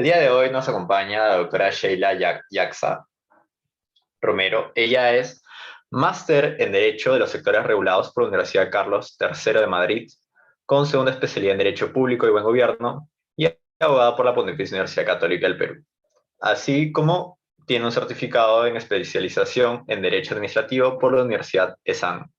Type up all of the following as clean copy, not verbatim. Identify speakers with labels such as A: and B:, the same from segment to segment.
A: El día de hoy nos acompaña la doctora Sheila Yaxa Romero. Ella es máster en Derecho de los sectores regulados por la Universidad Carlos III de Madrid, con segunda especialidad en Derecho Público y Buen Gobierno, y es abogada por la Pontificia Universidad Católica del Perú. Así como tiene un certificado en especialización en Derecho Administrativo por la Universidad ESAN.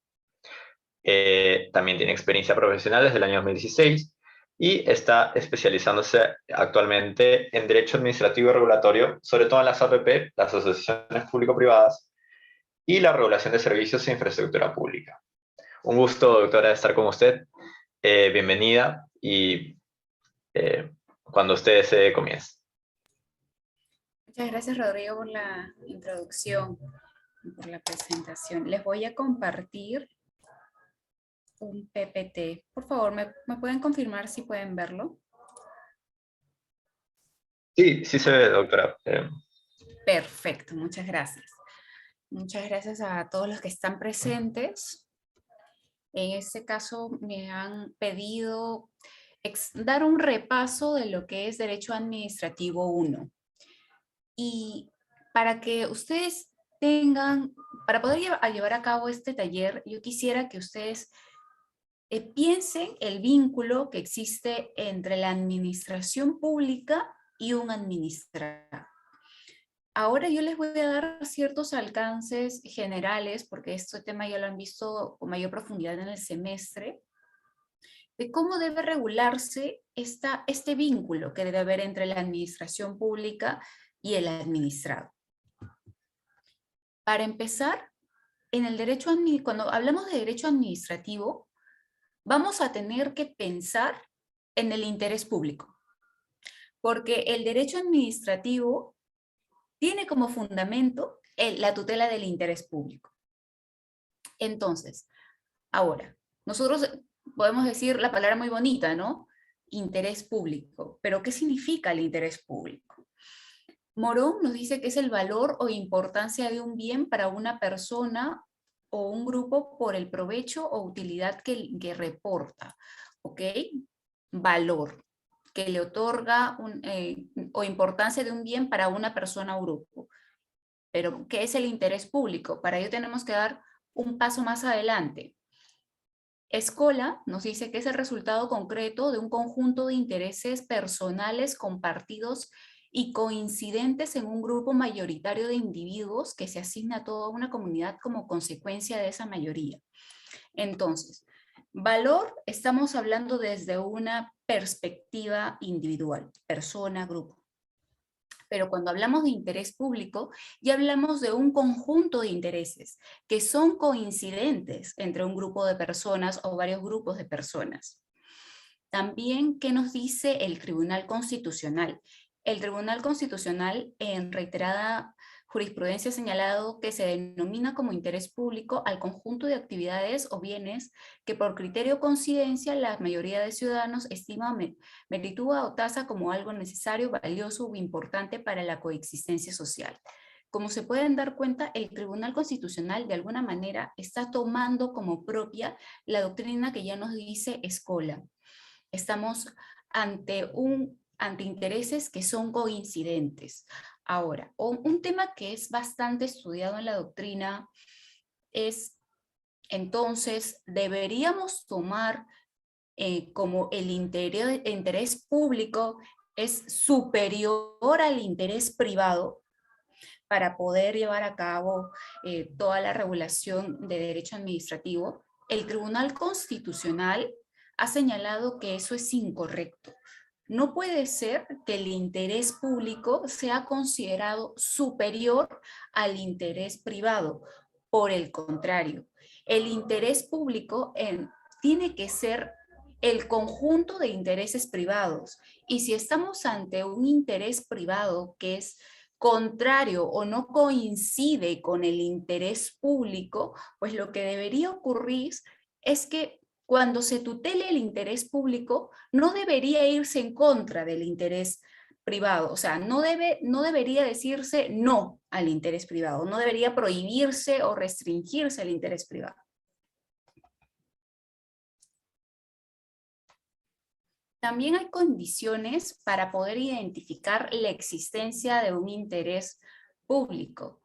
A: También tiene experiencia profesional desde el año 2016 y está especializándose actualmente en Derecho Administrativo y Regulatorio, sobre todo en las APP, las asociaciones público-privadas, y la regulación de servicios e infraestructura pública. Un gusto, doctora, estar con usted. Bienvenida y cuando usted se comience.
B: Muchas gracias, Rodrigo, por la introducción, por la presentación. Les voy a compartir un PPT. Por favor, ¿me pueden confirmar si pueden verlo?
A: Sí, sí se ve, doctora.
B: Perfecto, muchas gracias. Muchas gracias a todos los que están presentes. En este caso me han pedido dar un repaso de lo que es Derecho Administrativo 1. Y para que ustedes para poder llevar a cabo este taller, yo quisiera que ustedes piensen el vínculo que existe entre la administración pública y un administrado. Ahora yo les voy a dar ciertos alcances generales, porque este tema ya lo han visto con mayor profundidad en el semestre, de cómo debe regularse este vínculo que debe haber entre la administración pública y el administrado. Para empezar, cuando hablamos de derecho administrativo, vamos a tener que pensar en el interés público, porque el derecho administrativo tiene como fundamento la tutela del interés público. Entonces, ahora, nosotros podemos decir la palabra muy bonita, ¿no? Interés público, pero ¿qué significa el interés público? Morón nos dice que es el valor o importancia de un bien para una persona o un grupo por el provecho o utilidad que reporta, ¿ok? Valor, que le otorga o importancia de un bien para una persona o grupo. Pero, ¿qué es el interés público? Para ello tenemos que dar un paso más adelante. Escola nos dice que es el resultado concreto de un conjunto de intereses personales compartidos y coincidentes en un grupo mayoritario de individuos que se asigna a toda una comunidad como consecuencia de esa mayoría. Entonces, valor estamos hablando desde una perspectiva individual, persona, grupo. Pero cuando hablamos de interés público, ya hablamos de un conjunto de intereses que son coincidentes entre un grupo de personas o varios grupos de personas. También, ¿qué nos dice el Tribunal Constitucional? El Tribunal Constitucional, en reiterada jurisprudencia, ha señalado que se denomina como interés público al conjunto de actividades o bienes que por criterio coincidencia la mayoría de ciudadanos estima meritúa o tasa como algo necesario, valioso o importante para la coexistencia social. Como se pueden dar cuenta, el Tribunal Constitucional de alguna manera está tomando como propia la doctrina que ya nos dice Escola. Estamos ante intereses que son coincidentes. Ahora, un tema que es bastante estudiado en la doctrina es, entonces, deberíamos tomar como el interés público es superior al interés privado para poder llevar a cabo toda la regulación de derecho administrativo. El Tribunal Constitucional ha señalado que eso es incorrecto. No puede ser que el interés público sea considerado superior al interés privado. Por el contrario, el interés público tiene que ser el conjunto de intereses privados. Y si estamos ante un interés privado que es contrario o no coincide con el interés público, pues lo que debería ocurrir es que cuando se tutele el interés público, no debería irse en contra del interés privado. O sea, no debería decirse no al interés privado, no debería prohibirse o restringirse el interés privado. También hay condiciones para poder identificar la existencia de un interés público.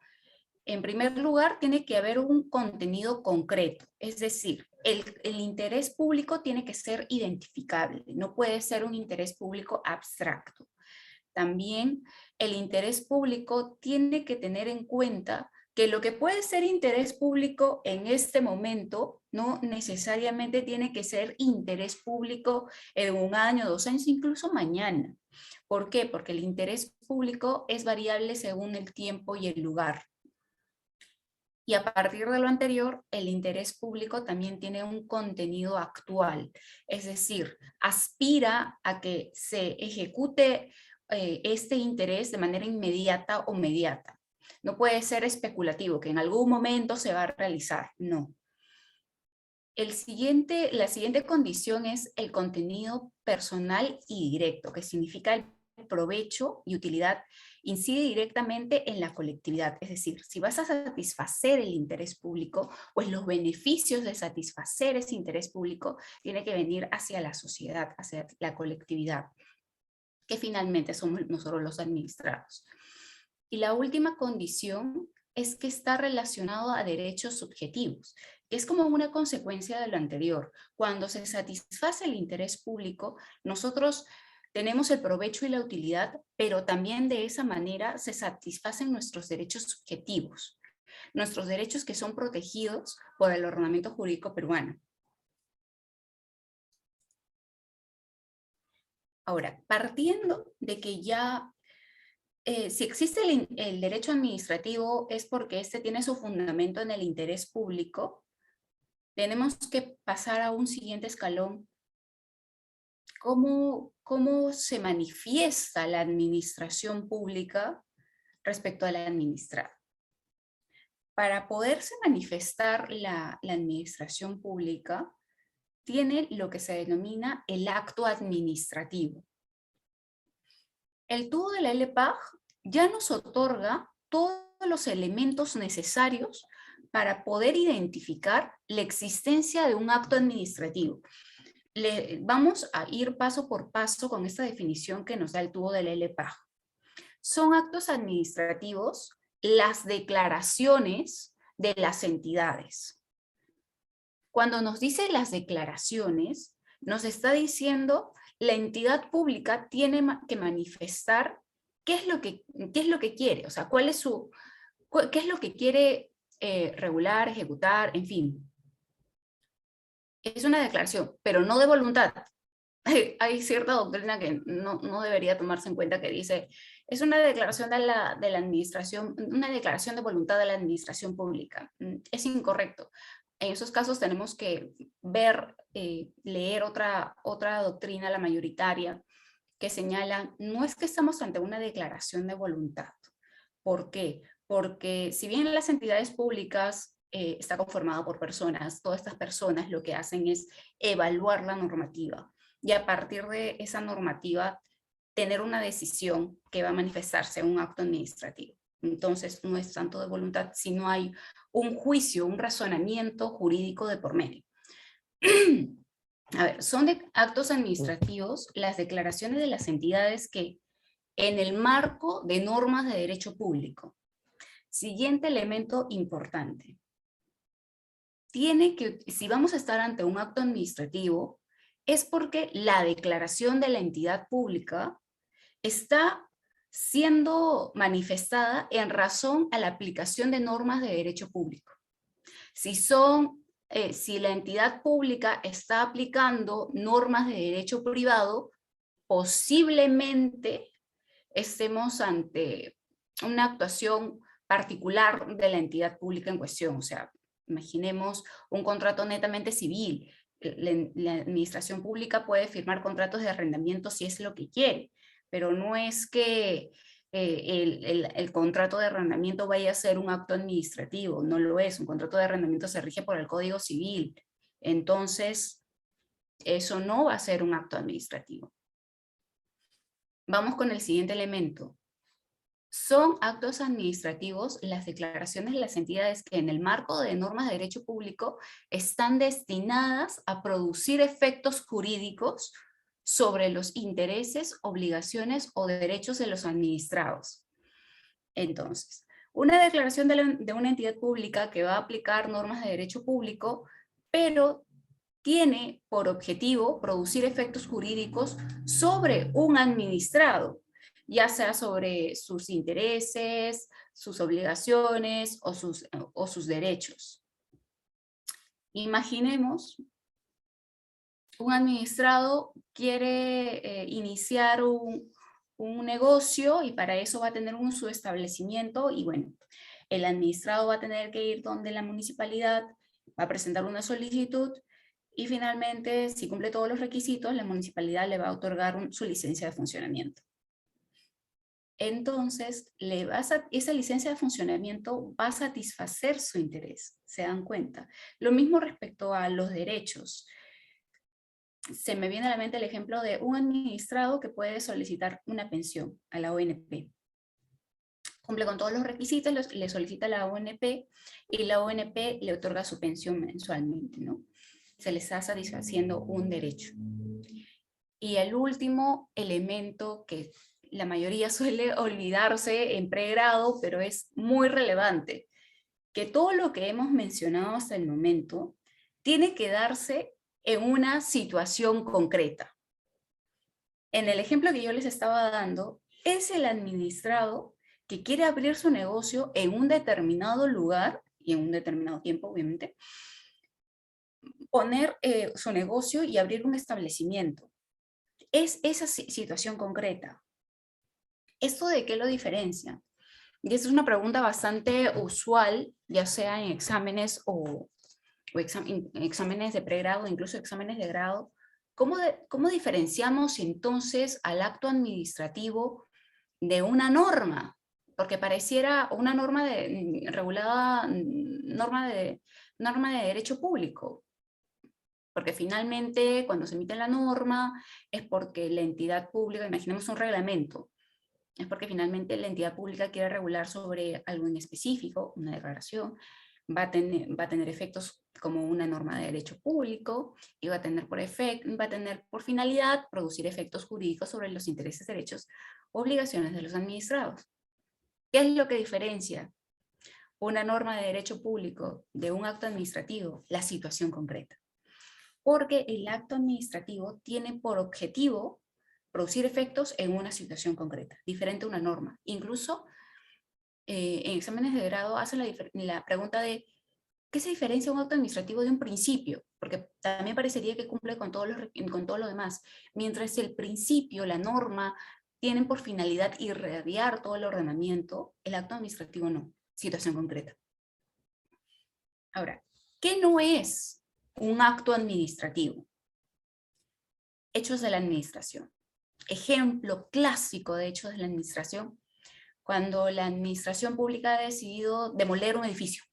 B: En primer lugar, tiene que haber un contenido concreto, es decir, el interés público tiene que ser identificable, no puede ser un interés público abstracto. También el interés público tiene que tener en cuenta que lo que puede ser interés público en este momento no necesariamente tiene que ser interés público en 1 año, 2 años, incluso mañana. ¿Por qué? Porque el interés público es variable según el tiempo y el lugar. Y a partir de lo anterior, el interés público también tiene un contenido actual, es decir, aspira a que se ejecute este interés de manera inmediata o mediata. No puede ser especulativo, que en algún momento se va a realizar, no. La siguiente condición es el contenido personal y directo, que significa el provecho y utilidad incide directamente en la colectividad. Es decir, si vas a satisfacer el interés público, pues los beneficios de satisfacer ese interés público tienen que venir hacia la sociedad, hacia la colectividad, que finalmente somos nosotros los administrados. Y la última condición es que está relacionado a derechos subjetivos, que es como una consecuencia de lo anterior. Cuando se satisface el interés público, nosotros tenemos el provecho y la utilidad, pero también de esa manera se satisfacen nuestros derechos subjetivos, nuestros derechos que son protegidos por el ordenamiento jurídico peruano. Ahora, partiendo de que ya si existe el derecho administrativo es porque este tiene su fundamento en el interés público, tenemos que pasar a un siguiente escalón. ¿Cómo se manifiesta la administración pública respecto al administrado? Para poderse manifestar la administración pública, tiene lo que se denomina el acto administrativo. El tubo de la LPAG ya nos otorga todos los elementos necesarios para poder identificar la existencia de un acto administrativo. Vamos a ir paso por paso con esta definición que nos da el tubo de la LPAG. Son actos administrativos las declaraciones de las entidades. Cuando nos dice las declaraciones, nos está diciendo la entidad pública tiene que manifestar qué es lo que quiere, o sea, qué es lo que quiere regular, ejecutar, en fin. Es una declaración, pero no de voluntad. Hay cierta doctrina que no debería tomarse en cuenta que dice, es una declaración de la administración, una declaración de voluntad de la administración pública. Es incorrecto. En esos casos tenemos que leer otra doctrina, la mayoritaria, que señala, no es que estamos ante una declaración de voluntad. ¿Por qué? Porque si bien las entidades públicas está conformado por personas, todas estas personas lo que hacen es evaluar la normativa y a partir de esa normativa tener una decisión que va a manifestarse en un acto administrativo. Entonces no es tanto de voluntad, sino hay un juicio, un razonamiento jurídico de por medio. A ver, son actos administrativos las declaraciones de las entidades que en el marco de normas de derecho público. Siguiente elemento importante. Si vamos a estar ante un acto administrativo, es porque la declaración de la entidad pública está siendo manifestada en razón a la aplicación de normas de derecho público. Si la entidad pública está aplicando normas de derecho privado, posiblemente estemos ante una actuación particular de la entidad pública en cuestión. O sea, imaginemos un contrato netamente civil. La administración pública puede firmar contratos de arrendamiento si es lo que quiere, pero no es que el contrato de arrendamiento vaya a ser un acto administrativo, no lo es. Un contrato de arrendamiento se rige por el Código Civil. Entonces, eso no va a ser un acto administrativo. Vamos con el siguiente elemento. Son actos administrativos las declaraciones de las entidades que en el marco de normas de derecho público están destinadas a producir efectos jurídicos sobre los intereses, obligaciones o derechos de los administrados. Entonces, una declaración de una entidad pública que va a aplicar normas de derecho público, pero tiene por objetivo producir efectos jurídicos sobre un administrado, ya sea sobre sus intereses, sus obligaciones o sus derechos. Imaginemos, un administrado quiere iniciar un negocio y para eso va a tener su establecimiento y bueno, el administrado va a tener que ir donde la municipalidad, va a presentar una solicitud y finalmente, si cumple todos los requisitos, la municipalidad le va a otorgar su licencia de funcionamiento. Entonces, esa licencia de funcionamiento va a satisfacer su interés, ¿se dan cuenta? Lo mismo respecto a los derechos. Se me viene a la mente el ejemplo de un administrado que puede solicitar una pensión a la ONP. Cumple con todos los requisitos, le solicita a la ONP y la ONP le otorga su pensión mensualmente, ¿no? Se les está satisfaciendo un derecho. Y el último elemento que la mayoría suele olvidarse en pregrado, pero es muy relevante, que todo lo que hemos mencionado hasta el momento tiene que darse en una situación concreta. En el ejemplo que yo les estaba dando, es el administrado que quiere abrir su negocio en un determinado lugar y en un determinado tiempo, obviamente, poner su negocio y abrir un establecimiento. Es esa situación concreta. ¿Esto de qué lo diferencia? Y esta es una pregunta bastante usual, ya sea en exámenes exámenes de pregrado, incluso exámenes de grado. ¿Cómo diferenciamos entonces al acto administrativo de una norma? Porque pareciera una norma regulada, norma de derecho público. Porque finalmente cuando se emite la norma es porque la entidad pública, imaginemos un reglamento, es porque finalmente la entidad pública quiere regular sobre algo en específico, una declaración, va a tener efectos como una norma de derecho público y va a tener por finalidad producir efectos jurídicos sobre los intereses, derechos, obligaciones de los administrados. ¿Qué es lo que diferencia una norma de derecho público de un acto administrativo? La situación concreta. Porque el acto administrativo tiene por objetivo producir efectos en una situación concreta, diferente a una norma. Incluso en exámenes de grado hacen la pregunta de ¿qué se diferencia un acto administrativo de un principio? Porque también parecería que cumple con todo lo demás. Mientras el principio, la norma, tienen por finalidad irradiar todo el ordenamiento, el acto administrativo no. Situación concreta. Ahora, ¿qué no es un acto administrativo? Hechos de la administración. Ejemplo clásico de hechos de la administración, cuando la administración pública ha decidido demoler un edificio.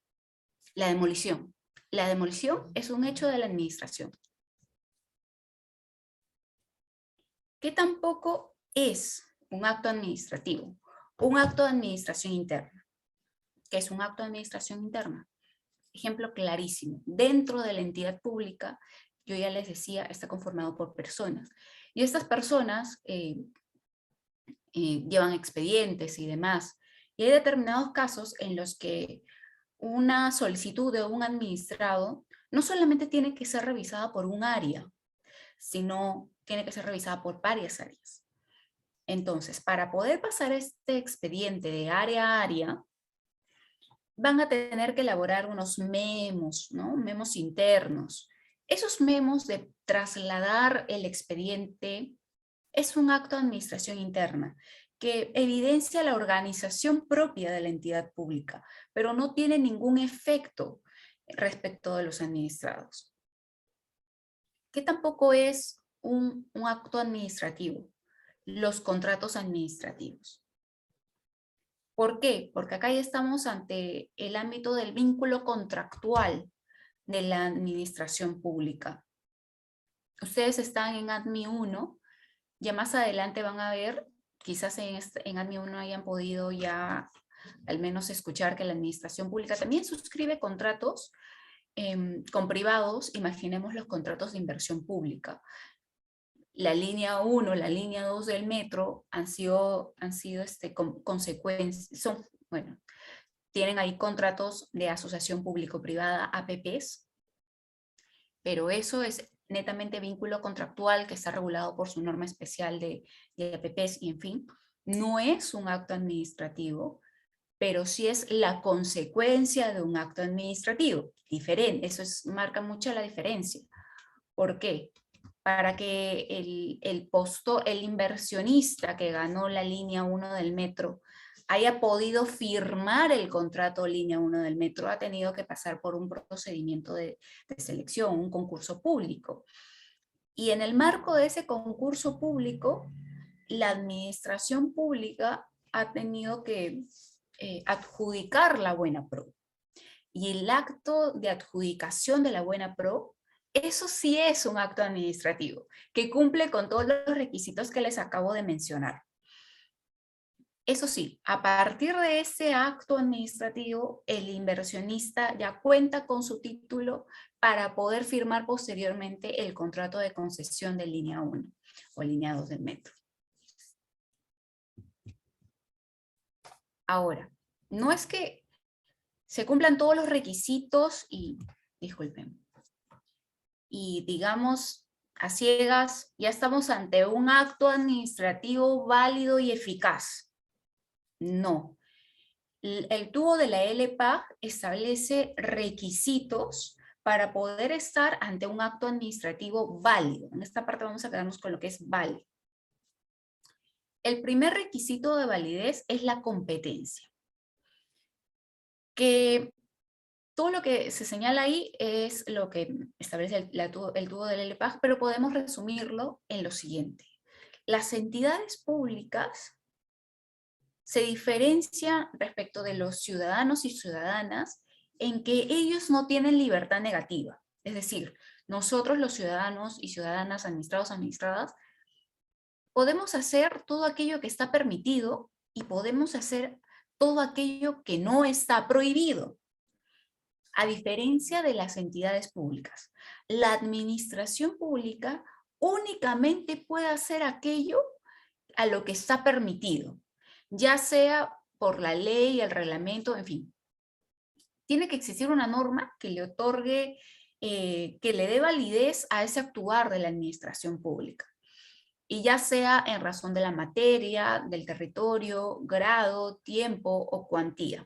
B: La demolición. La demolición es un hecho de la administración. ¿Qué tampoco es un acto administrativo? Un acto de administración interna. ¿Qué es un acto de administración interna? Ejemplo clarísimo. Dentro de la entidad pública, yo ya les decía, está conformado por personas. Y estas personas llevan expedientes y demás. Y hay determinados casos en los que una solicitud de un administrado no solamente tiene que ser revisada por un área, sino tiene que ser revisada por varias áreas. Entonces, para poder pasar este expediente de área a área, van a tener que elaborar unos memos, ¿no? Memos internos. Esos memos de trasladar el expediente es un acto de administración interna que evidencia la organización propia de la entidad pública, pero no tiene ningún efecto respecto de los administrados. ¿Qué tampoco es un acto administrativo? Los contratos administrativos. ¿Por qué? Porque acá ya estamos ante el ámbito del vínculo contractual de la administración pública. Ustedes están en ADMI 1, ya más adelante van a ver, quizás en ADMI 1 hayan podido ya al menos escuchar que la administración pública también suscribe contratos con privados. Imaginemos los contratos de inversión pública. la línea 1, la línea 2 del metro han sido consecuencias, bueno, tienen ahí contratos de asociación público-privada, APPs, pero eso es netamente vínculo contractual que está regulado por su norma especial de APPs y en fin, no es un acto administrativo, pero sí es la consecuencia de un acto administrativo, diferente, marca mucho la diferencia. ¿Por qué? Para que el inversionista que ganó la línea 1 del metro haya podido firmar el contrato línea 1 del metro, ha tenido que pasar por un procedimiento de selección, un concurso público. Y en el marco de ese concurso público, la administración pública ha tenido que adjudicar la buena pro. Y el acto de adjudicación de la buena pro, eso sí es un acto administrativo, que cumple con todos los requisitos que les acabo de mencionar. Eso sí, a partir de ese acto administrativo, el inversionista ya cuenta con su título para poder firmar posteriormente el contrato de concesión de línea 1 o línea 2 del metro. Ahora, no es que se cumplan todos los requisitos y, disculpen, y digamos a ciegas, ya estamos ante un acto administrativo válido y eficaz. No. El tubo de la LPAG establece requisitos para poder estar ante un acto administrativo válido. En esta parte vamos a quedarnos con lo que es válido. El primer requisito de validez es la competencia. Que todo lo que se señala ahí es lo que establece el tubo del LPAG, pero podemos resumirlo en lo siguiente. Las entidades públicas se diferencian respecto de los ciudadanos y ciudadanas en que ellos no tienen libertad negativa. Es decir, nosotros los ciudadanos y ciudadanas, administrados, administradas, podemos hacer todo aquello que está permitido y podemos hacer todo aquello que no está prohibido. A diferencia de las entidades públicas, la administración pública únicamente puede hacer aquello a lo que está permitido, ya sea por la ley, el reglamento, en fin. Tiene que existir una norma que le otorgue, que le dé validez a ese actuar de la administración pública. Y ya sea en razón de la materia, del territorio, grado, tiempo o cuantía.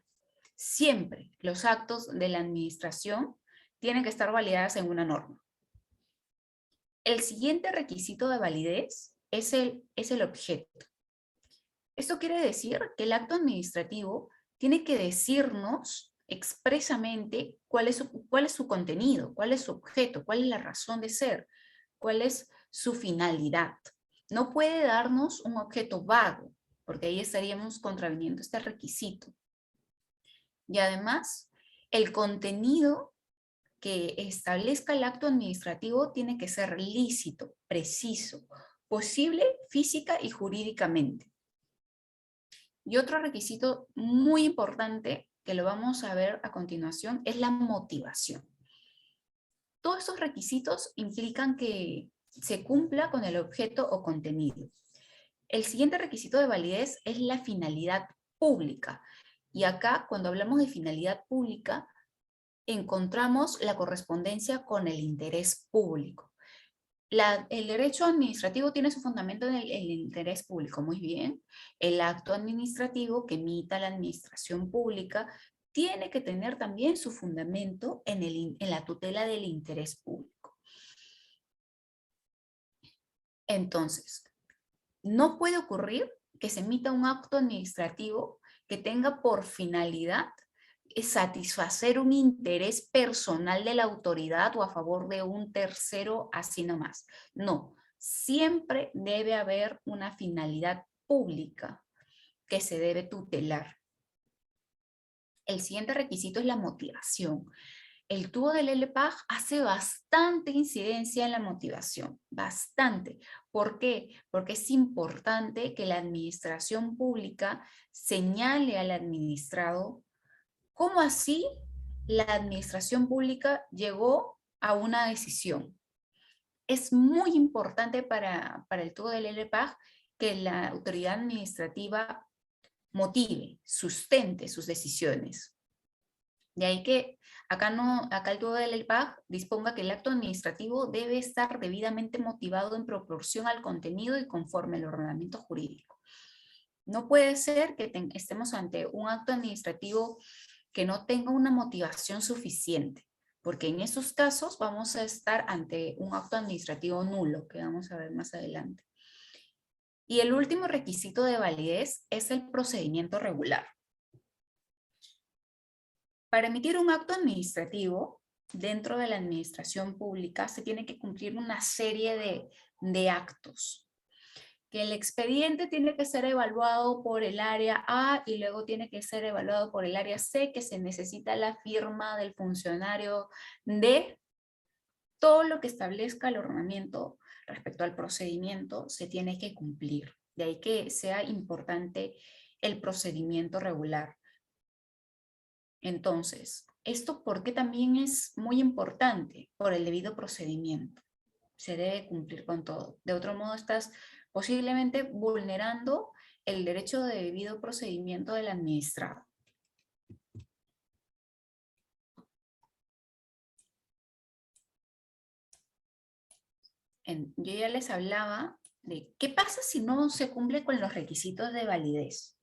B: Siempre los actos de la administración tienen que estar validados en una norma. El siguiente requisito de validez es el objeto. Esto quiere decir que el acto administrativo tiene que decirnos expresamente cuál es su contenido, cuál es su objeto, cuál es la razón de ser, cuál es su finalidad. No puede darnos un objeto vago, porque ahí estaríamos contraviniendo este requisito. Y además, el contenido que establezca el acto administrativo tiene que ser lícito, preciso, posible física y jurídicamente. Y otro requisito muy importante que lo vamos a ver a continuación es la motivación. Todos estos requisitos implican que se cumpla con el objeto o contenido. El siguiente requisito de validez es la finalidad pública. Y acá, cuando hablamos de finalidad pública, encontramos la correspondencia con el interés público. El derecho administrativo tiene su fundamento en el interés público, muy bien. El acto administrativo que emita la administración pública tiene que tener también su fundamento en la tutela del interés público. Entonces, no puede ocurrir que se emita un acto administrativo que tenga por finalidad satisfacer un interés personal de la autoridad o a favor de un tercero así nomás. No, siempre debe haber una finalidad pública que se debe tutelar. El siguiente requisito es la motivación. El tubo del LPAG hace bastante incidencia en la motivación, bastante. ¿Por qué? Porque es importante que la administración pública señale al administrado cómo así la administración pública llegó a una decisión. es muy importante para el tubo del LPAG que la autoridad administrativa motive, sustente sus decisiones. De ahí que acá el tubo del LPAG disponga que el acto administrativo debe estar debidamente motivado en proporción al contenido y conforme al ordenamiento jurídico. No puede ser que estemos ante un acto administrativo que no tenga una motivación suficiente, porque en esos casos vamos a estar ante un acto administrativo nulo, que vamos a ver más adelante. Y el último requisito de validez es el procedimiento regular. Para emitir un acto administrativo, dentro de la administración pública se tiene que cumplir una serie de actos. Que el expediente tiene que ser evaluado por el área A y luego tiene que ser evaluado por el área C, que se necesita la firma del funcionario D. Todo lo que establezca el ordenamiento respecto al procedimiento se tiene que cumplir. De ahí que sea importante el procedimiento regular. Entonces, ¿esto por qué también es muy importante? Por el debido procedimiento. Se debe cumplir con todo. De otro modo, estás posiblemente vulnerando el derecho de debido procedimiento del administrado. Yo ya les hablaba de qué pasa si no se cumple con los requisitos de validez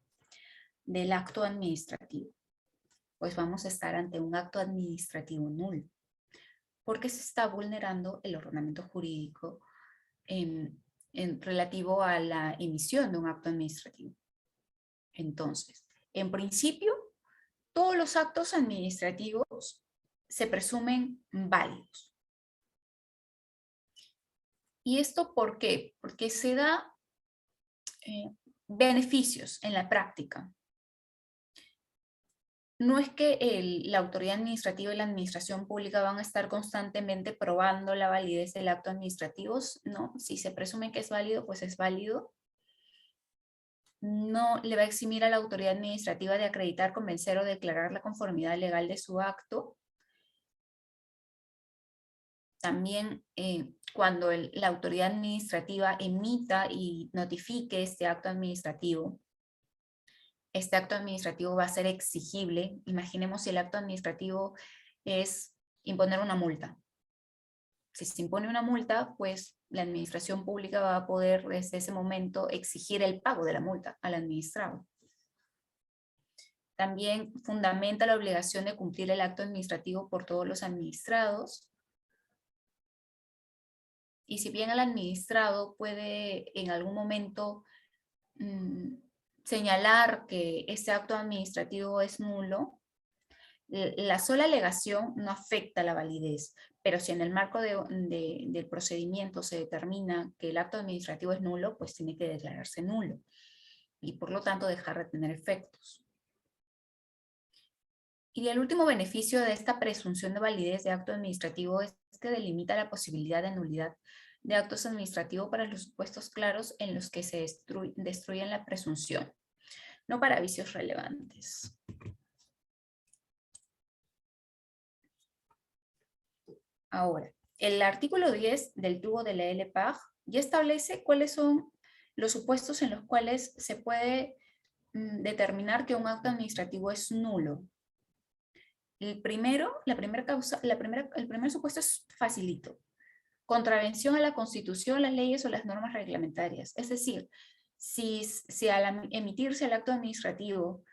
B: del acto administrativo. Pues vamos a estar ante un acto administrativo nulo, porque se está vulnerando el ordenamiento jurídico en relativo a la emisión de un acto administrativo. Entonces, en principio, todos los actos administrativos se presumen válidos. ¿Y esto por qué? Porque se da beneficios en la práctica. No es que la autoridad administrativa y la administración pública van a estar constantemente probando la validez del acto administrativo, no, si se presume que es válido, pues es válido. No le va a eximir a la autoridad administrativa de acreditar, convencer o declarar la conformidad legal de su acto. También cuando la autoridad administrativa emita y notifique este acto administrativo va a ser exigible. Imaginemos si el acto administrativo es imponer una multa. Si se impone una multa, pues la administración pública va a poder desde ese momento exigir el pago de la multa al administrado. También fundamenta la obligación de cumplir el acto administrativo por todos los administrados. Y si bien el administrado puede en algún momento señalar que ese acto administrativo es nulo, la sola alegación no afecta la validez, pero si en el marco del procedimiento se determina que el acto administrativo es nulo, pues tiene que declararse nulo y por lo tanto dejar de tener efectos. Y el último beneficio de esta presunción de validez de acto administrativo es que delimita la posibilidad de nulidad de actos administrativos para los supuestos claros en los que se destruyen la presunción, no para vicios relevantes. Ahora, el artículo 10 del tubo de la LPAG ya establece cuáles son los supuestos en los cuales se puede determinar que un acto administrativo es nulo. El primer supuesto es facilito. Contravención a la Constitución, las leyes o las normas reglamentarias. Es decir, si al emitirse el acto administrativo,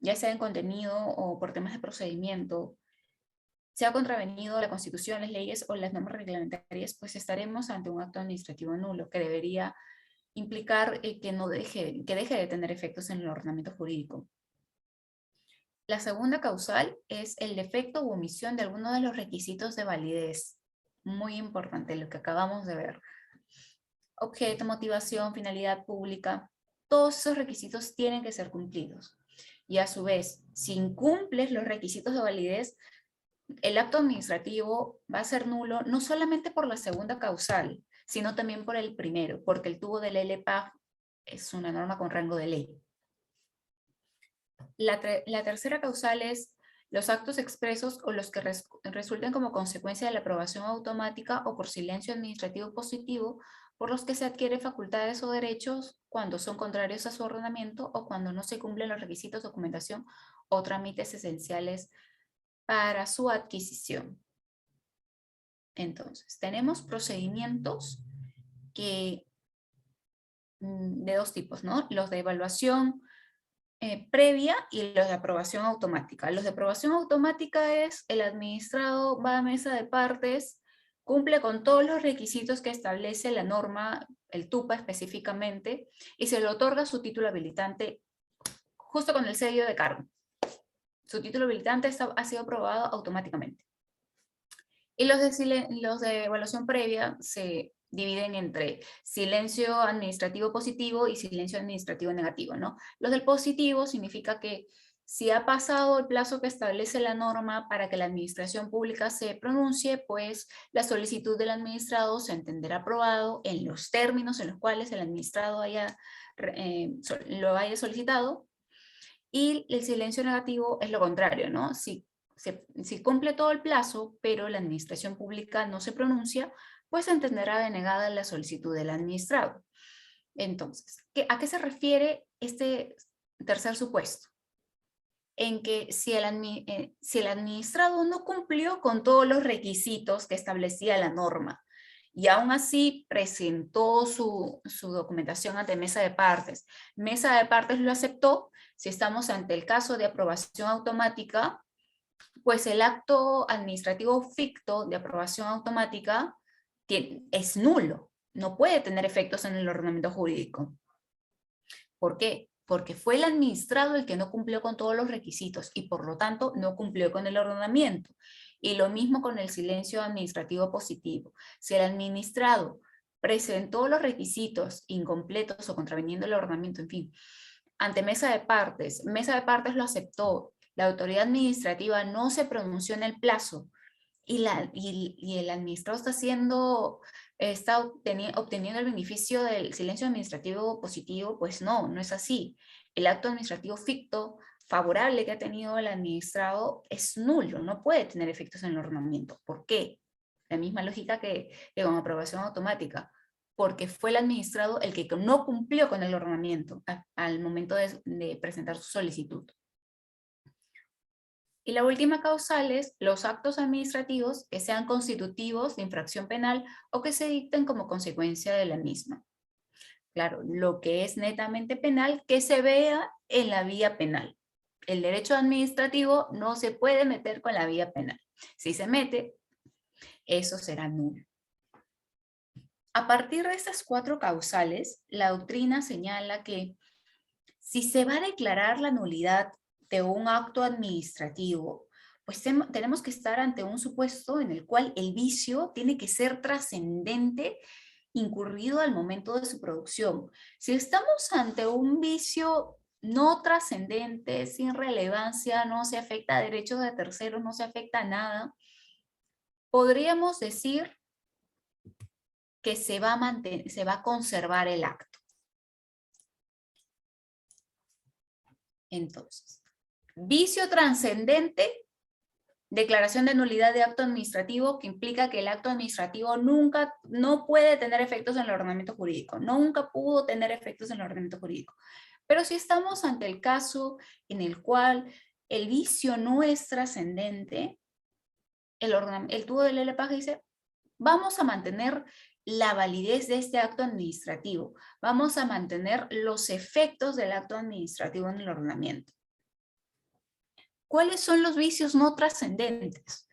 B: ya sea en contenido o por temas de procedimiento, se ha contravenido la Constitución, las leyes o las normas reglamentarias, pues estaremos ante un acto administrativo nulo que debería implicar que deje de tener efectos en el ordenamiento jurídico. La segunda causal es el defecto u omisión de alguno de los requisitos de validez. Muy importante lo que acabamos de ver. Objeto, motivación, finalidad pública. Todos esos requisitos tienen que ser cumplidos. Y a su vez, si incumples los requisitos de validez, el acto administrativo va a ser nulo no solamente por la segunda causal, sino también por el primero, porque el tubo del LPAG es una norma con rango de ley. La tercera causal es los actos expresos o los que resulten como consecuencia de la aprobación automática o por silencio administrativo positivo, por los que se adquiere facultades o derechos cuando son contrarios a su ordenamiento o cuando no se cumplen los requisitos, documentación o trámites esenciales para su adquisición. Entonces, tenemos procedimientos que, de dos tipos, ¿no? Los de evaluación previa y los de aprobación automática. Los de aprobación automática es el administrado va a mesa de partes, cumple con todos los requisitos que establece la norma, el TUPA específicamente, y se le otorga su título habilitante justo con el sello de cargo. Su título habilitante ha sido aprobado automáticamente. Y los de evaluación previa se dividen entre silencio administrativo positivo y silencio administrativo negativo, ¿no? Los del positivo significa que si ha pasado el plazo que establece la norma para que la administración pública se pronuncie, pues la solicitud del administrado se entenderá aprobado en los términos en los cuales el administrado lo haya solicitado. Y el silencio negativo es lo contrario, ¿no? Si cumple todo el plazo, pero la administración pública no se pronuncia, pues se entenderá denegada la solicitud del administrado. Entonces, ¿a qué se refiere este tercer supuesto? En que si el administrado no cumplió con todos los requisitos que establecía la norma y aún así presentó su documentación ante mesa de partes lo aceptó, si estamos ante el caso de aprobación automática, pues el acto administrativo ficto de aprobación automática es nulo, no puede tener efectos en el ordenamiento jurídico. ¿Por qué? Porque fue el administrado el que no cumplió con todos los requisitos y por lo tanto no cumplió con el ordenamiento. Y lo mismo con el silencio administrativo positivo. Si el administrado presentó los requisitos incompletos o contraviniendo el ordenamiento, en fin, ante mesa de partes lo aceptó, la autoridad administrativa no se pronunció en el plazo y el administrado está obteniendo el beneficio del silencio administrativo positivo, pues no es así. El acto administrativo ficto favorable que ha tenido el administrado es nulo, no puede tener efectos en el ordenamiento. ¿Por qué? La misma lógica que con aprobación automática, porque fue el administrado el que no cumplió con el ordenamiento al momento de presentar su solicitud. Y la última causal es los actos administrativos que sean constitutivos de infracción penal o que se dicten como consecuencia de la misma. Claro, lo que es netamente penal, que se vea en la vía penal. El derecho administrativo no se puede meter con la vía penal. Si se mete, eso será nulo. A partir de estas 4 causales, la doctrina señala que si se va a declarar la nulidad de un acto administrativo, pues tenemos que estar ante un supuesto en el cual el vicio tiene que ser trascendente, incurrido al momento de su producción. Si estamos ante un vicio no trascendente, sin relevancia, no se afecta a derechos de terceros, no se afecta a nada, podríamos decir que se va a conservar el acto. Entonces, vicio trascendente, declaración de nulidad de acto administrativo, que implica que el acto administrativo no puede tener efectos en el ordenamiento jurídico, nunca pudo tener efectos en el ordenamiento jurídico. Pero si estamos ante el caso en el cual el vicio no es trascendente, el tubo del LPAG dice, vamos a mantener la validez de este acto administrativo. Vamos a mantener los efectos del acto administrativo en el ordenamiento. ¿Cuáles son los vicios no trascendentes?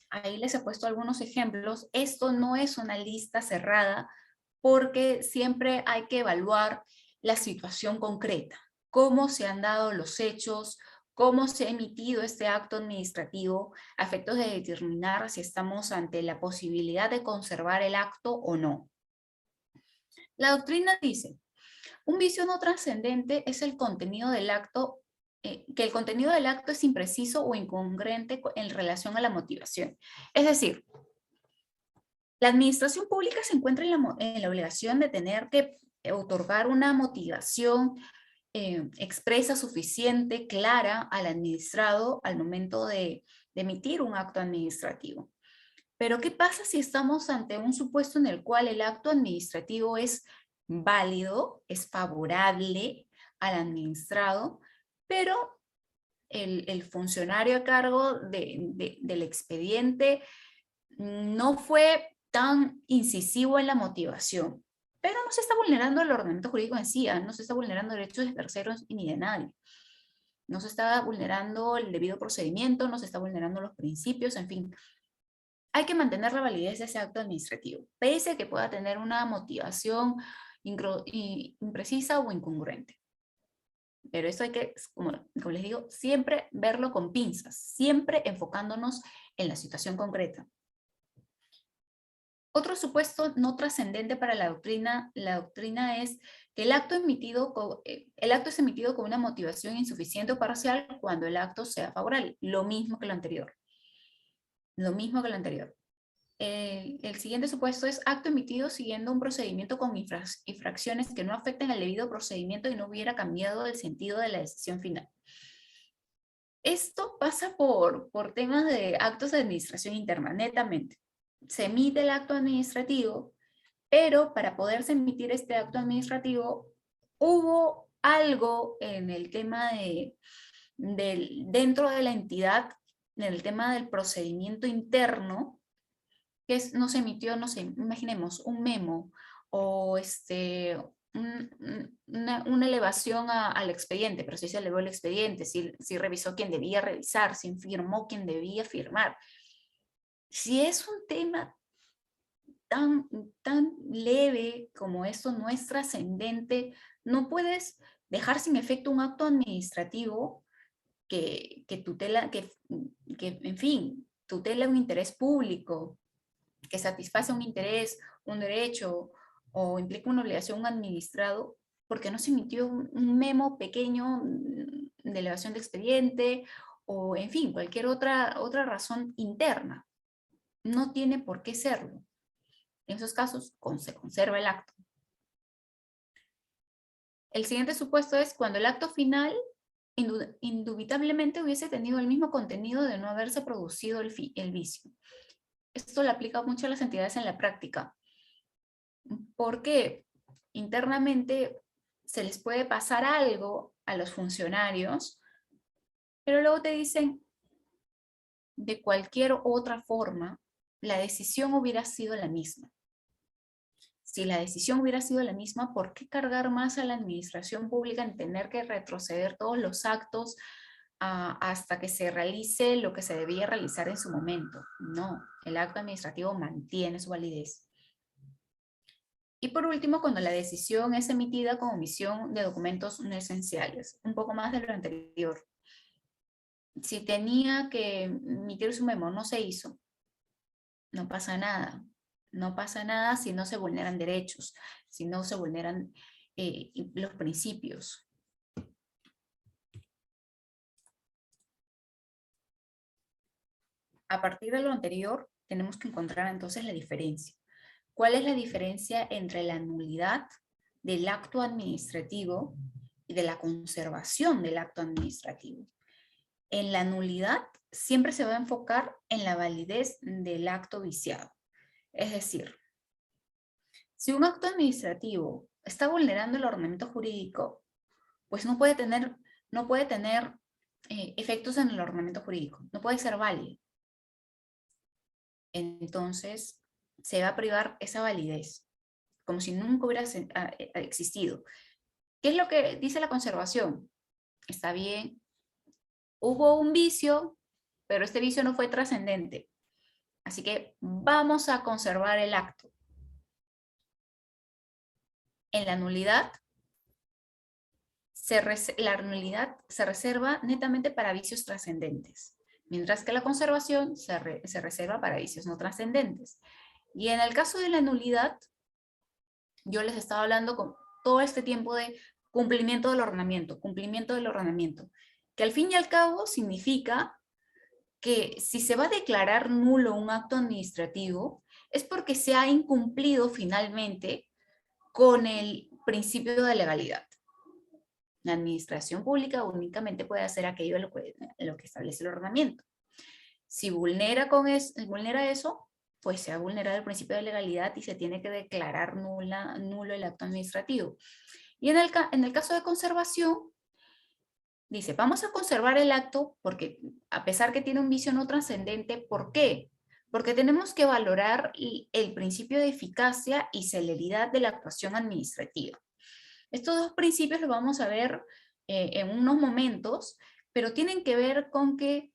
B: Ahí les he puesto algunos ejemplos. Esto no es una lista cerrada porque siempre hay que evaluar la situación concreta. Cómo se han dado los hechos, cómo se ha emitido este acto administrativo a efectos de determinar si estamos ante la posibilidad de conservar el acto o no. La doctrina dice, un vicio no trascendente es el contenido del acto, que el contenido del acto es impreciso o incongruente en relación a la motivación. Es decir, la administración pública se encuentra en la obligación de tener que otorgar una motivación expresa, suficiente, clara al administrado al momento de emitir un acto administrativo. Pero ¿qué pasa si estamos ante un supuesto en el cual el acto administrativo es válido, es favorable al administrado, pero el funcionario a cargo del expediente no fue tan incisivo en la motivación? Pero no se está vulnerando el ordenamiento jurídico en sí, no se está vulnerando derechos de terceros ni de nadie. No se está vulnerando el debido procedimiento, no se está vulnerando los principios, en fin. Hay que mantener la validez de ese acto administrativo, pese a que pueda tener una motivación imprecisa o incongruente. Pero eso hay que, como les digo, siempre verlo con pinzas, siempre enfocándonos en la situación concreta. Otro supuesto no trascendente para la doctrina es que el acto es emitido con una motivación insuficiente o parcial cuando el acto sea favorable, lo mismo que lo anterior. Lo mismo que lo anterior. El siguiente supuesto es acto emitido siguiendo un procedimiento con infracciones que no afecten al debido procedimiento y no hubiera cambiado el sentido de la decisión final. Esto pasa por temas de actos de administración interna, netamente. Se emite el acto administrativo, pero para poderse emitir este acto administrativo hubo algo en el tema dentro de la entidad, en el tema del procedimiento interno, que no se emitió, no sé, imaginemos, un memo o una elevación al expediente, pero si se elevó el expediente, si revisó quien debía revisar, si firmó quien debía firmar. Si es un tema tan leve como esto, no es trascendente, no puedes dejar sin efecto un acto administrativo que tutela, que, en fin, tutela un interés público, que satisface un interés, un derecho o implica una obligación a un administrado, porque no se emitió un memo pequeño de elevación de expediente o, en fin, cualquier otra razón interna. No tiene por qué serlo. En esos casos, se conserva el acto. El siguiente supuesto es cuando el acto final indubitablemente hubiese tenido el mismo contenido de no haberse producido el vicio. Esto le aplica mucho a las entidades en la práctica, porque internamente se les puede pasar algo a los funcionarios, pero luego te dicen, de cualquier otra forma, la decisión hubiera sido la misma. Si la decisión hubiera sido la misma, ¿por qué cargar más a la administración pública en tener que retroceder todos los actos hasta que se realice lo que se debía realizar en su momento? No, el acto administrativo mantiene su validez. Y por último, cuando la decisión es emitida con omisión de documentos no esenciales, un poco más de lo anterior. Si tenía que emitir su memo, no se hizo, no pasa nada. No pasa nada si no se vulneran derechos, si no se vulneran los principios. A partir de lo anterior, tenemos que encontrar entonces la diferencia. ¿Cuál es la diferencia entre la nulidad del acto administrativo y de la conservación del acto administrativo? En la nulidad siempre se va a enfocar en la validez del acto viciado. Es decir, si un acto administrativo está vulnerando el ordenamiento jurídico, pues no puede tener efectos en el ordenamiento jurídico, no puede ser válido. Entonces, se va a privar esa validez, como si nunca hubiera existido. ¿Qué es lo que dice la conservación? Está bien, hubo un vicio, pero este vicio no fue trascendente. Así que vamos a conservar el acto. En la nulidad, la nulidad se reserva netamente para vicios trascendentes, mientras que la conservación se reserva para vicios no trascendentes. Y en el caso de la nulidad, yo les estaba hablando con todo este tiempo de cumplimiento del ordenamiento, que al fin y al cabo significa que si se va a declarar nulo un acto administrativo, es porque se ha incumplido finalmente con el principio de legalidad. La administración pública únicamente puede hacer aquello lo que establece el ordenamiento. Si vulnera eso, pues se ha vulnerado el principio de legalidad y se tiene que declarar nulo el acto administrativo. Y en el caso de conservación, dice, vamos a conservar el acto porque a pesar que tiene un vicio no trascendente, ¿por qué? Porque tenemos que valorar el principio de eficacia y celeridad de la actuación administrativa. Estos dos principios los vamos a ver en unos momentos, pero tienen que ver con que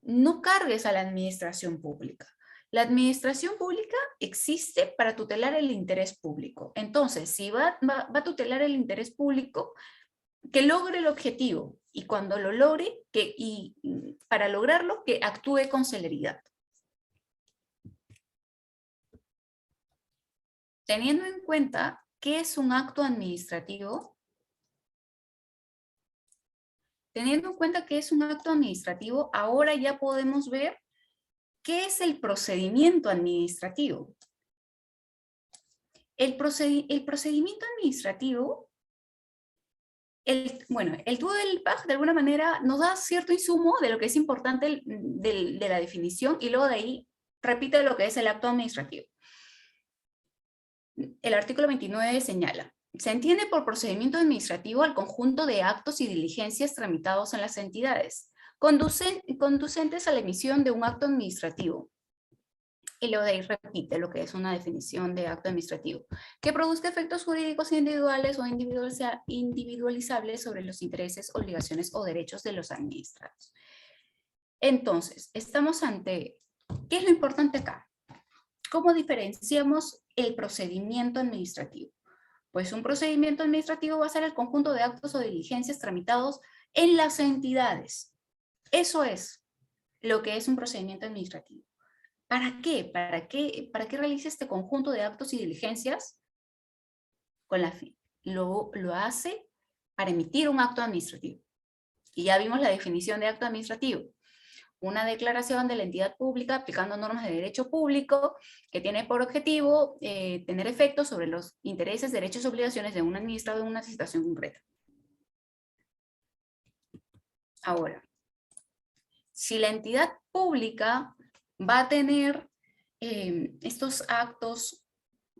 B: no cargues a la administración pública. La administración pública existe para tutelar el interés público. Entonces, si va a tutelar el interés público, que logre el objetivo. Y cuando lo logre, para lograrlo, que actúe con celeridad. Teniendo en cuenta qué es un acto administrativo, ahora ya podemos ver qué es el procedimiento administrativo. El procedimiento administrativo, el tubo del PAG de alguna manera nos da cierto insumo de lo que es importante de la definición y luego de ahí repite lo que es el acto administrativo. El artículo 29 señala: se entiende por procedimiento administrativo al conjunto de actos y diligencias tramitados en las entidades, conducentes a la emisión de un acto administrativo. Y luego de ahí repite lo que es una definición de acto administrativo, que produzca efectos jurídicos individuales o individualizables sobre los intereses, obligaciones o derechos de los administrados. Entonces, estamos ante, ¿qué es lo importante acá? ¿Cómo diferenciamos el procedimiento administrativo? Pues un procedimiento administrativo va a ser el conjunto de actos o diligencias tramitados en las entidades. Eso es lo que es un procedimiento administrativo. ¿Para qué? ¿Para qué realiza este conjunto de actos y diligencias? Lo hace para emitir un acto administrativo. Y ya vimos la definición de acto administrativo. Una declaración de la entidad pública aplicando normas de derecho público que tiene por objetivo tener efectos sobre los intereses, derechos y obligaciones de un administrado en una situación concreta. Ahora, si la entidad pública va a tener estos actos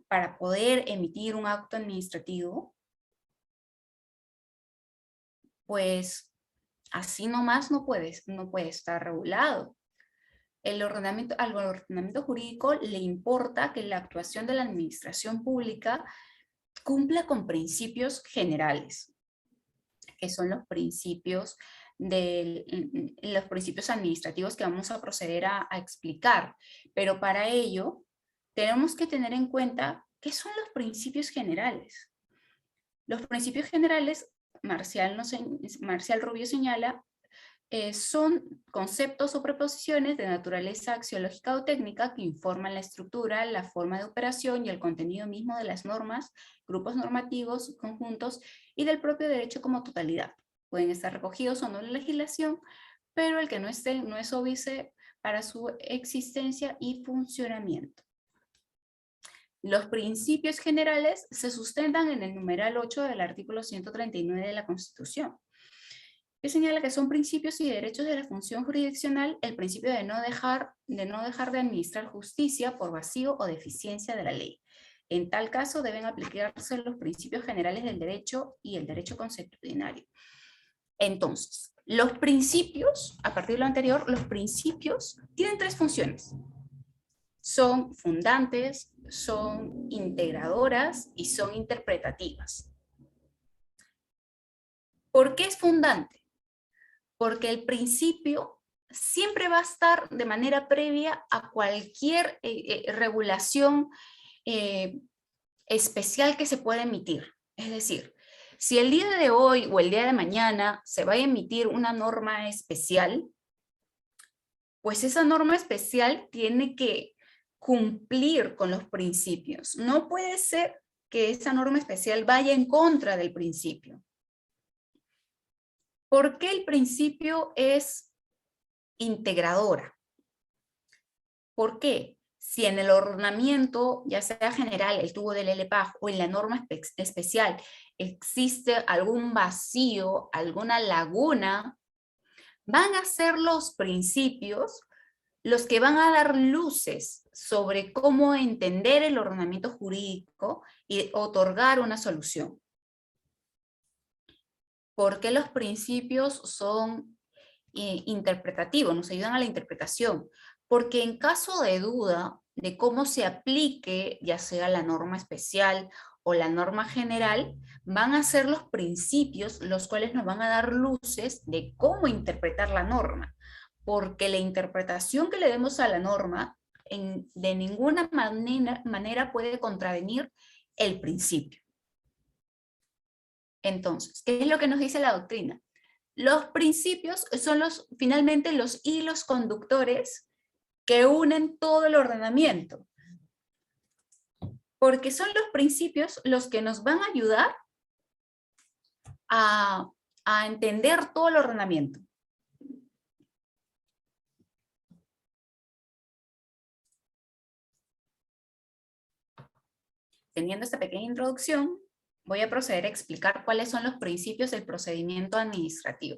B: para poder emitir un acto administrativo, pues así nomás no puede estar regulado. Al ordenamiento jurídico le importa que la actuación de la administración pública cumpla con principios generales, que son los principios administrativos que vamos a proceder a explicar. Pero para ello tenemos que tener en cuenta qué son los principios generales. Los principios generales, Marcial Rubio señala, son conceptos o preposiciones de naturaleza axiológica o técnica que informan la estructura, la forma de operación y el contenido mismo de las normas, grupos normativos, conjuntos y del propio derecho como totalidad. Pueden estar recogidos o no en la legislación, pero el que no esté no es óbice para su existencia y funcionamiento. Los principios generales se sustentan en el numeral 8 del artículo 139 de la Constitución, que señala que son principios y derechos de la función jurisdiccional el principio de no dejar de administrar justicia por vacío o deficiencia de la ley. En tal caso deben aplicarse los principios generales del derecho y el derecho consuetudinario. Entonces, los principios, a partir de lo anterior, los principios tienen tres funciones. Son fundantes, son integradoras y son interpretativas. ¿Por qué es fundante? Porque el principio siempre va a estar de manera previa a cualquier regulación especial que se pueda emitir. Es decir, si el día de hoy o el día de mañana se va a emitir una norma especial, pues esa norma especial tiene que cumplir con los principios. No puede ser que esa norma especial vaya en contra del principio. ¿Por qué el principio es integradora? ¿Por qué? Si en el ordenamiento, ya sea general, el tubo del LPAG, o en la norma especial, existe algún vacío, alguna laguna, van a ser los principios los que van a dar luces sobre cómo entender el ordenamiento jurídico y otorgar una solución. ¿Por qué los principios son interpretativos? Nos ayudan a la interpretación. Porque en caso de duda de cómo se aplique, ya sea la norma especial o la norma general, van a ser los principios los cuales nos van a dar luces de cómo interpretar la norma. Porque la interpretación que le demos a la norma de ninguna manera puede contravenir el principio. Entonces, ¿qué es lo que nos dice la doctrina? Los principios son finalmente los hilos conductores que unen todo el ordenamiento. Porque son los principios los que nos van a ayudar a entender todo el ordenamiento. Teniendo esta pequeña introducción, voy a proceder a explicar cuáles son los principios del procedimiento administrativo.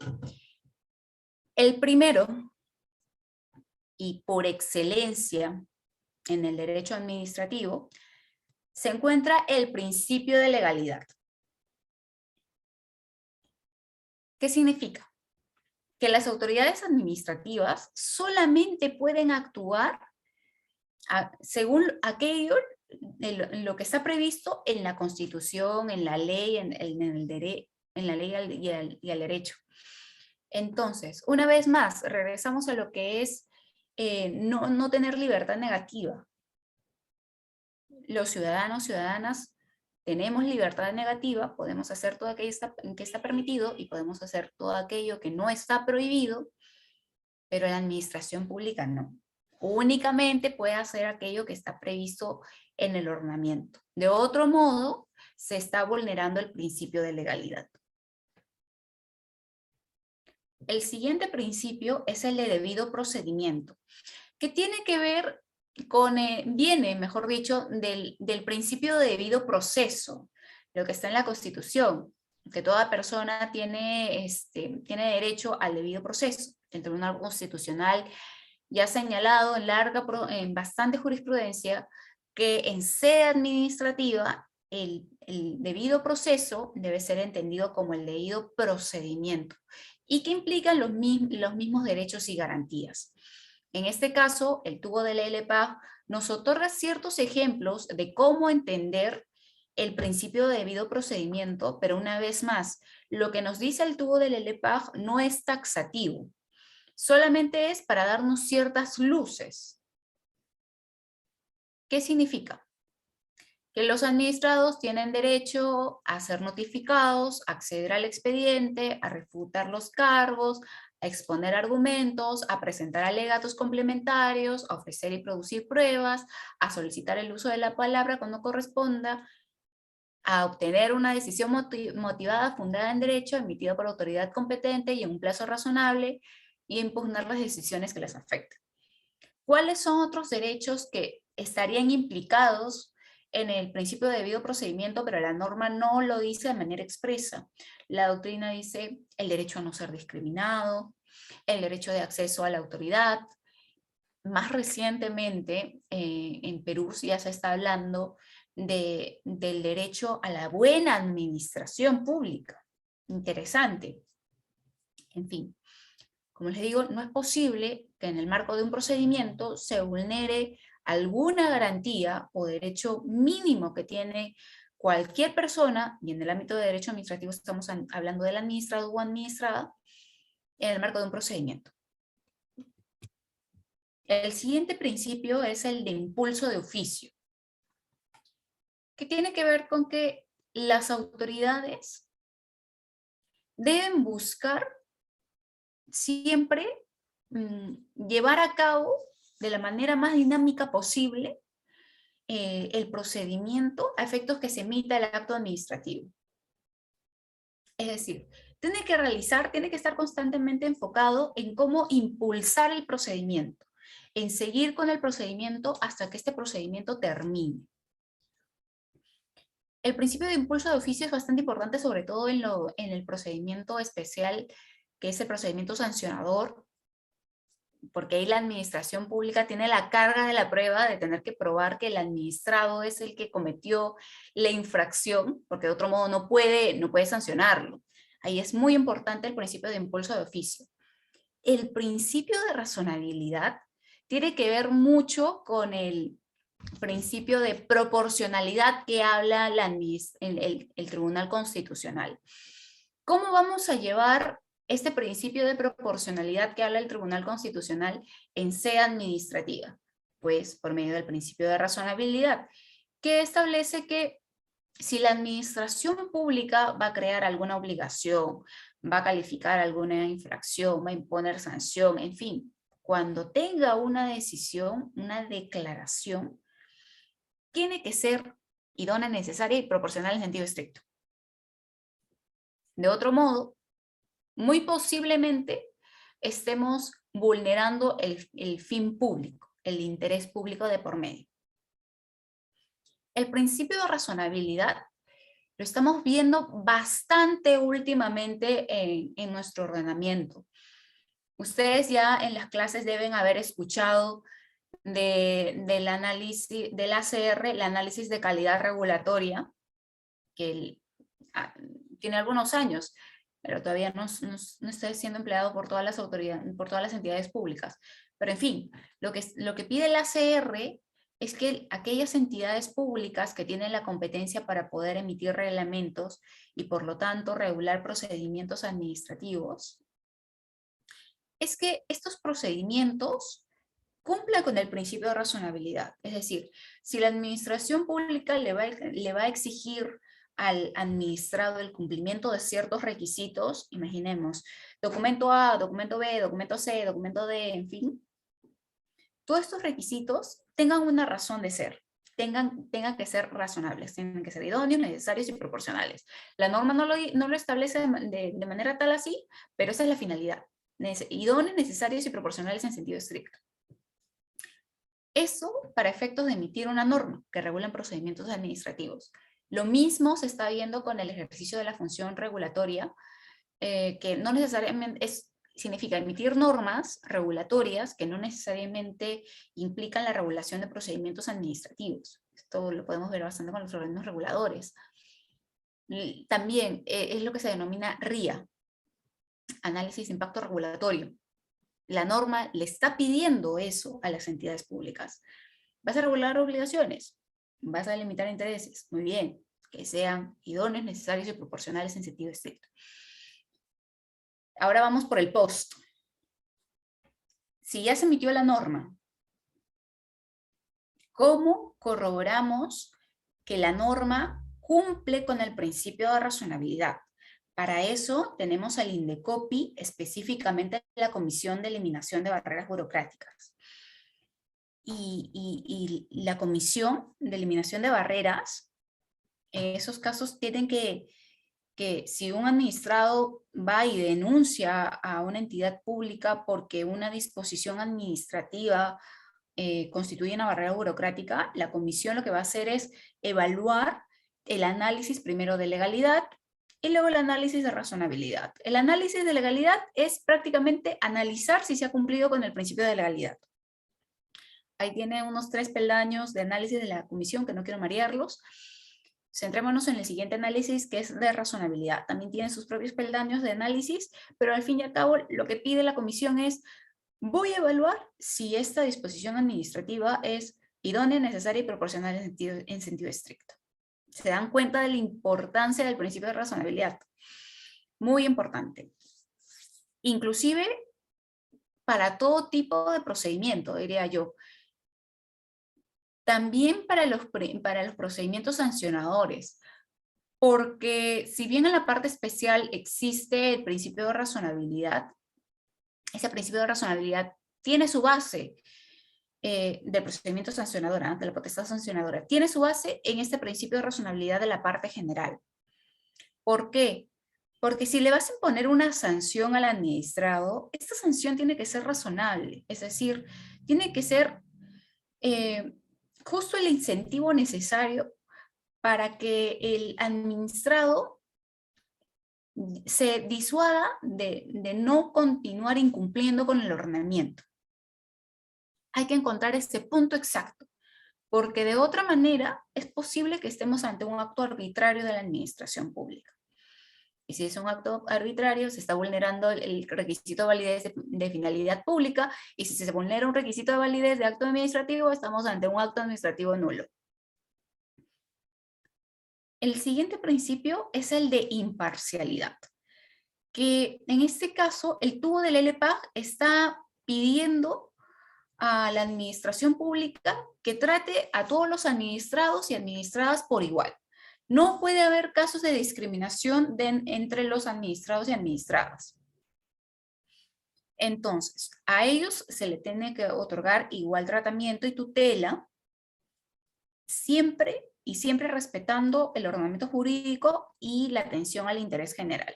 B: El primero, y por excelencia en el derecho administrativo, se encuentra el principio de legalidad. ¿Qué significa? Que las autoridades administrativas solamente pueden actuar según aquello en lo que está previsto en la Constitución, en la ley, en la ley y al derecho. Entonces, una vez más, regresamos a lo que es no tener libertad negativa. Los ciudadanos, ciudadanas, tenemos libertad negativa, podemos hacer todo aquello que está permitido y podemos hacer todo aquello que no está prohibido, pero la administración pública no. Únicamente puede hacer aquello que está previsto en el ordenamiento. De otro modo, se está vulnerando el principio de legalidad. El siguiente principio es el de debido procedimiento, que tiene que ver con, viene, mejor dicho, del principio de debido proceso, lo que está en la Constitución, que toda persona tiene derecho al debido proceso. Dentro de un orden constitucional ya señalado en bastante jurisprudencia que en sede administrativa el debido proceso debe ser entendido como el debido procedimiento y que implican los mismos derechos y garantías. En este caso, el tubo de la LPAG nos otorga ciertos ejemplos de cómo entender el principio de debido procedimiento, pero una vez más, lo que nos dice el tubo del LPAG no es taxativo, solamente es para darnos ciertas luces. ¿Qué significa? Que los administrados tienen derecho a ser notificados, a acceder al expediente, a refutar los cargos, a exponer argumentos, a presentar alegatos complementarios, a ofrecer y producir pruebas, a solicitar el uso de la palabra cuando corresponda, a obtener una decisión motivada, fundada en derecho, emitida por la autoridad competente y en un plazo razonable, y a impugnar las decisiones que les afecten. ¿Cuáles son otros derechos que estarían implicados en el principio de debido procedimiento, pero la norma no lo dice de manera expresa? La doctrina dice el derecho a no ser discriminado, el derecho de acceso a la autoridad. Más recientemente, en Perú ya se está hablando del derecho a la buena administración pública. Interesante. En fin, como les digo, no es posible que en el marco de un procedimiento se vulnere alguna garantía o derecho mínimo que tiene cualquier persona, y en el ámbito de derecho administrativo estamos hablando del administrado o administrada, en el marco de un procedimiento. El siguiente principio es el de impulso de oficio, que tiene que ver con que las autoridades deben buscar siempre llevar a cabo de la manera más dinámica posible el procedimiento a efectos que se emita el acto administrativo. Es decir, tiene que estar constantemente enfocado en cómo impulsar el procedimiento, en seguir con el procedimiento hasta que este procedimiento termine. El principio de impulso de oficio es bastante importante, sobre todo en el procedimiento especial, que es el procedimiento sancionador, porque ahí la administración pública tiene la carga de la prueba de tener que probar que el administrado es el que cometió la infracción, porque de otro modo no puede sancionarlo. Ahí es muy importante el principio de impulso de oficio. El principio de razonabilidad tiene que ver mucho con el principio de proporcionalidad que habla el Tribunal Constitucional. ¿Cómo vamos a llevar este principio de proporcionalidad que habla el Tribunal Constitucional en sede administrativa? Pues por medio del principio de razonabilidad, que establece que si la administración pública va a crear alguna obligación, va a calificar alguna infracción, va a imponer sanción, en fin, cuando tenga una decisión, una declaración, tiene que ser idónea, necesaria y proporcional en sentido estricto. De otro modo, muy posiblemente estemos vulnerando el fin público, el interés público de por medio. El principio de razonabilidad lo estamos viendo bastante últimamente en nuestro ordenamiento. Ustedes ya en las clases deben haber escuchado del análisis del ACR, el análisis de calidad regulatoria, que tiene algunos años, pero todavía no está siendo empleado por todas las autoridades, por todas las entidades públicas. Pero en fin, lo que pide el ACR es que aquellas entidades públicas que tienen la competencia para poder emitir reglamentos y por lo tanto regular procedimientos administrativos, es que estos procedimientos cumplan con el principio de razonabilidad. Es decir, si la administración pública le va a exigir al administrado el cumplimiento de ciertos requisitos, imaginemos, documento A, documento B, documento C, documento D, en fin, todos estos requisitos tengan una razón de ser, tengan que ser razonables, tienen que ser idóneos, necesarios y proporcionales. La norma no lo establece de manera tal así, pero esa es la finalidad. Idóneos, necesarios y proporcionales en sentido estricto. Eso para efectos de emitir una norma que regula procedimientos administrativos. Lo mismo se está viendo con el ejercicio de la función regulatoria, que no necesariamente significa emitir normas regulatorias que no necesariamente implican la regulación de procedimientos administrativos. Esto lo podemos ver bastante con los organismos reguladores. También es lo que se denomina RIA, análisis de impacto regulatorio. La norma le está pidiendo eso a las entidades públicas. ¿Vas a regular obligaciones? ¿Vas a limitar intereses? Muy bien, que sean idóneos, necesarios y proporcionales en sentido estricto. Ahora vamos por el post. Si ya se emitió la norma, ¿cómo corroboramos que la norma cumple con el principio de razonabilidad? Para eso tenemos al INDECOPI, específicamente la Comisión de Eliminación de Barreras Burocráticas. Y la Comisión de Eliminación de Barreras, en esos casos tienen que si un administrado va y denuncia a una entidad pública porque una disposición administrativa constituye una barrera burocrática, la comisión lo que va a hacer es evaluar el análisis primero de legalidad y luego el análisis de razonabilidad. El análisis de legalidad es prácticamente analizar si se ha cumplido con el principio de legalidad. Ahí tiene unos 3 peldaños de análisis de la comisión, que no quiero marearlos. Centrémonos en el siguiente análisis, que es de razonabilidad. También tiene sus propios peldaños de análisis, pero al fin y al cabo lo que pide la comisión es: voy a evaluar si esta disposición administrativa es idónea, necesaria y proporcional en sentido estricto. ¿Se dan cuenta de la importancia del principio de razonabilidad? Muy importante. Inclusive para todo tipo de procedimiento, diría yo. También para los procedimientos sancionadores, porque si bien en la parte especial existe el principio de razonabilidad, ese principio de razonabilidad tiene su base del procedimiento sancionador, ante la potestad sancionadora, tiene su base en este principio de razonabilidad de la parte general. ¿Por qué? Porque si le vas a imponer una sanción al administrado, esta sanción tiene que ser razonable, es decir, tiene que ser justo el incentivo necesario para que el administrado se disuada de no continuar incumpliendo con el ordenamiento. Hay que encontrar ese punto exacto, porque de otra manera es posible que estemos ante un acto arbitrario de la administración pública. Y si es un acto arbitrario, se está vulnerando el requisito de validez de finalidad pública, y si se vulnera un requisito de validez de acto administrativo, estamos ante un acto administrativo nulo. El siguiente principio es el de imparcialidad, que en este caso el tubo del LPAG está pidiendo a la administración pública que trate a todos los administrados y administradas por igual. No puede haber casos de discriminación entre los administrados y administradas. Entonces, a ellos se le tiene que otorgar igual tratamiento y tutela, siempre respetando el ordenamiento jurídico y la atención al interés general.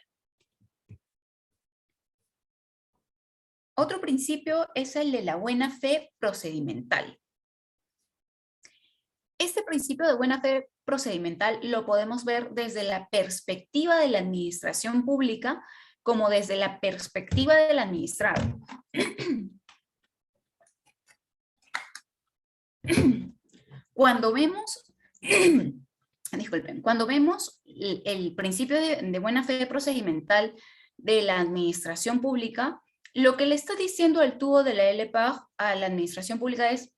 B: Otro principio es el de la buena fe procedimental. Este principio de buena fe procedimental lo podemos ver desde la perspectiva de la administración pública como desde la perspectiva del administrado. Cuando vemos, disculpen, cuando vemos el principio de buena fe procedimental de la administración pública, lo que le está diciendo el tubo de la LPAG a la administración pública es: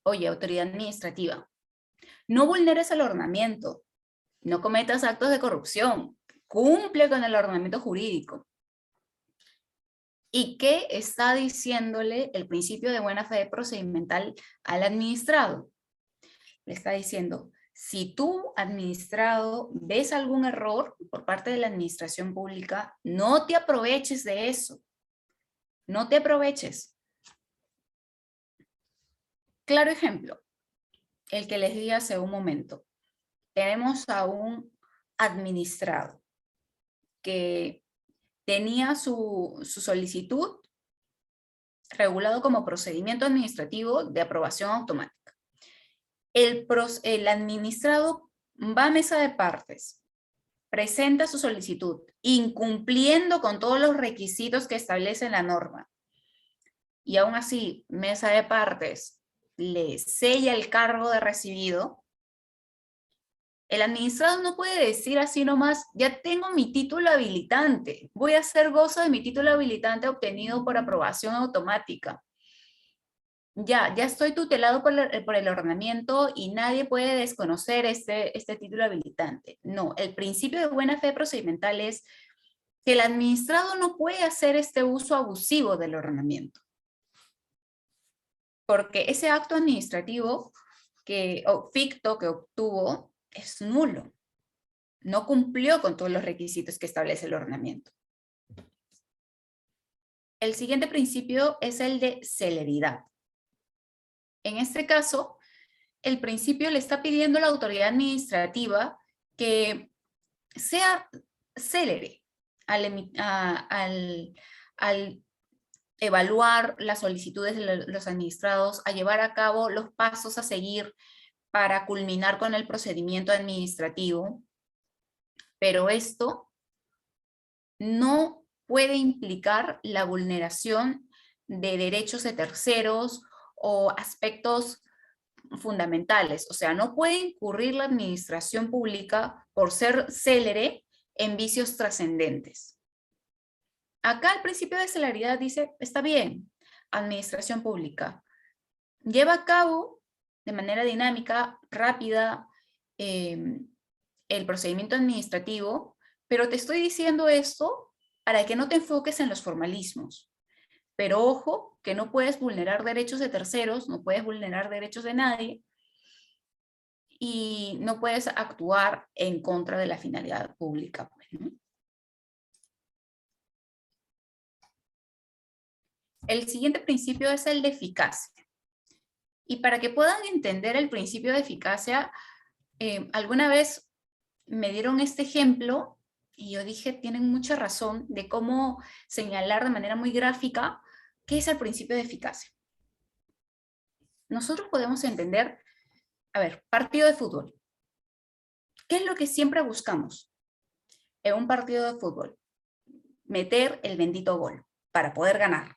B: oye, autoridad administrativa, no vulneres el ordenamiento, no cometas actos de corrupción, cumple con el ordenamiento jurídico. ¿Y qué está diciéndole el principio de buena fe procedimental al administrado? Le está diciendo: si tú, administrado, ves algún error por parte de la administración pública, no te aproveches de eso. No te aproveches. Claro ejemplo, el que les di hace un momento. Tenemos a un administrado que tenía su solicitud regulado como procedimiento administrativo de aprobación automática. El administrado va a mesa de partes, presenta su solicitud, incumpliendo con todos los requisitos que establece la norma. Y aún así, mesa de partes le sella el cargo de recibido. El administrado no puede decir así nomás: ya tengo mi título habilitante, voy a hacer gozo de mi título habilitante obtenido por aprobación automática. Ya estoy tutelado por el ordenamiento y nadie puede desconocer este título habilitante. No, el principio de buena fe procedimental es que el administrado no puede hacer este uso abusivo del ordenamiento. Porque ese acto administrativo ficto que obtuvo es nulo. No cumplió con todos los requisitos que establece el ordenamiento. El siguiente principio es el de celeridad. En este caso, el principio le está pidiendo a la autoridad administrativa que sea célere al evaluar las solicitudes de los administrados, a llevar a cabo los pasos a seguir para culminar con el procedimiento administrativo. Pero esto no puede implicar la vulneración de derechos de terceros o aspectos fundamentales. O sea, no puede incurrir la administración pública por ser célere en vicios trascendentes. Acá el principio de celeridad dice: está bien, administración pública, lleva a cabo de manera dinámica, rápida, el procedimiento administrativo, pero te estoy diciendo esto para que no te enfoques en los formalismos. Pero ojo, que no puedes vulnerar derechos de terceros, no puedes vulnerar derechos de nadie y no puedes actuar en contra de la finalidad pública, pues, ¿no? El siguiente principio es el de eficacia. Y para que puedan entender el principio de eficacia, alguna vez me dieron este ejemplo y yo dije: tienen mucha razón, de cómo señalar de manera muy gráfica qué es el principio de eficacia. Nosotros podemos entender, a ver, partido de fútbol. ¿Qué es lo que siempre buscamos en un partido de fútbol? Meter el bendito gol para poder ganar.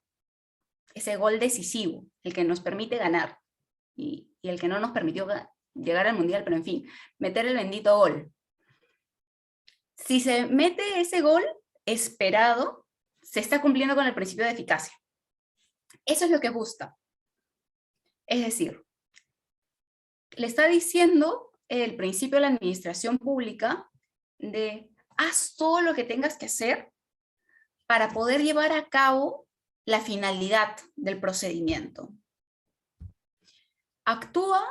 B: Ese gol decisivo, el que nos permite ganar y el que no nos permitió llegar al mundial, pero en fin, meter el bendito gol. Si se mete ese gol esperado, se está cumpliendo con el principio de eficacia. Eso es lo que busca. Es decir, le está diciendo el principio de la administración pública de haz todo lo que tengas que hacer para poder llevar a cabo la finalidad del procedimiento. Actúa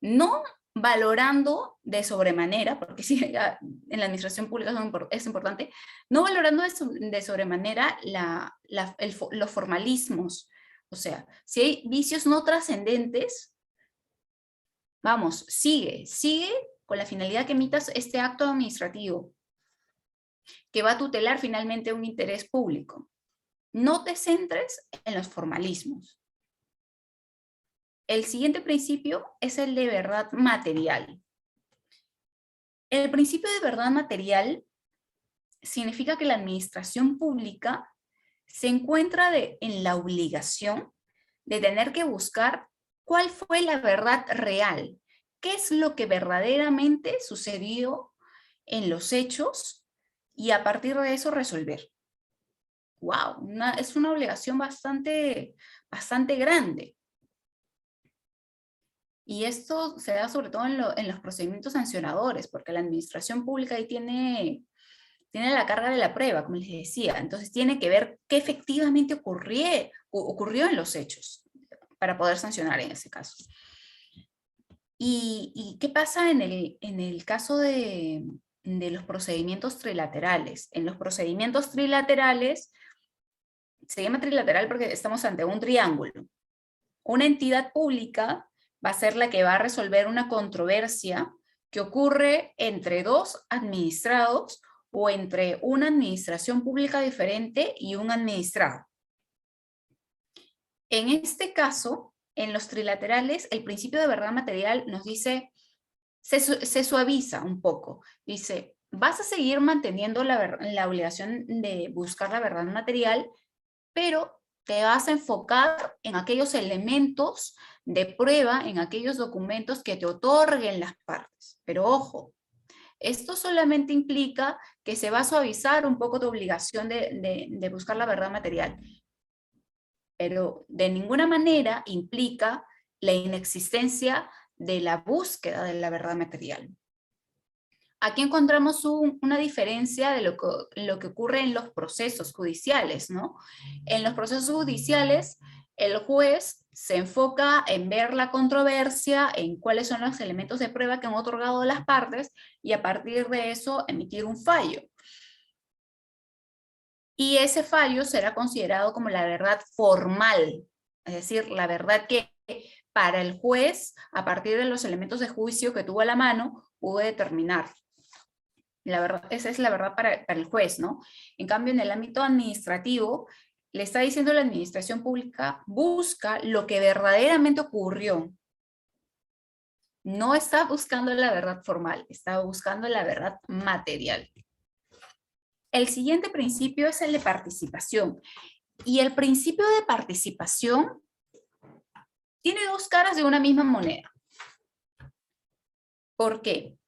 B: no valorando de sobremanera, porque sí, en la administración pública es importante, no valorando de sobremanera los formalismos. O sea, si hay vicios no trascendentes, vamos, sigue con la finalidad que emitas este acto administrativo, que va a tutelar finalmente un interés público. No te centres en los formalismos. El siguiente principio es el de verdad material. El principio de verdad material significa que la administración pública se encuentra en la obligación de tener que buscar cuál fue la verdad real, qué es lo que verdaderamente sucedió en los hechos y a partir de eso resolver. ¡Wow! Es una obligación bastante grande. Y esto se da sobre todo en los procedimientos sancionadores, porque la administración pública ahí tiene la carga de la prueba, como les decía. Entonces tiene que ver qué efectivamente ocurrió en los hechos para poder sancionar en ese caso. ¿Y qué pasa en el caso de los procedimientos trilaterales? En los procedimientos trilaterales, se llama trilateral porque estamos ante un triángulo. Una entidad pública va a ser la que va a resolver una controversia que ocurre entre dos administrados o entre una administración pública diferente y un administrado. En este caso, en los trilaterales, el principio de verdad material nos dice, se suaviza un poco. Dice, vas a seguir manteniendo la obligación de buscar la verdad material, pero te vas a enfocar en aquellos elementos de prueba, en aquellos documentos que te otorguen las partes. Pero ojo, esto solamente implica que se va a suavizar un poco tu obligación de buscar la verdad material, pero de ninguna manera implica la inexistencia de la búsqueda de la verdad material. Aquí encontramos una diferencia de lo que ocurre en los procesos judiciales, ¿no? En los procesos judiciales, el juez se enfoca en ver la controversia, en cuáles son los elementos de prueba que han otorgado las partes, y a partir de eso emitir un fallo. Y ese fallo será considerado como la verdad formal, es decir, la verdad que para el juez, a partir de los elementos de juicio que tuvo a la mano, pudo determinar. La verdad, esa es la verdad para el juez, ¿no? En cambio, en el ámbito administrativo, le está diciendo la administración pública, busca lo que verdaderamente ocurrió. No está buscando la verdad formal, está buscando la verdad material. El siguiente principio es el de participación. Y el principio de participación tiene dos caras de una misma moneda. ¿Por qué?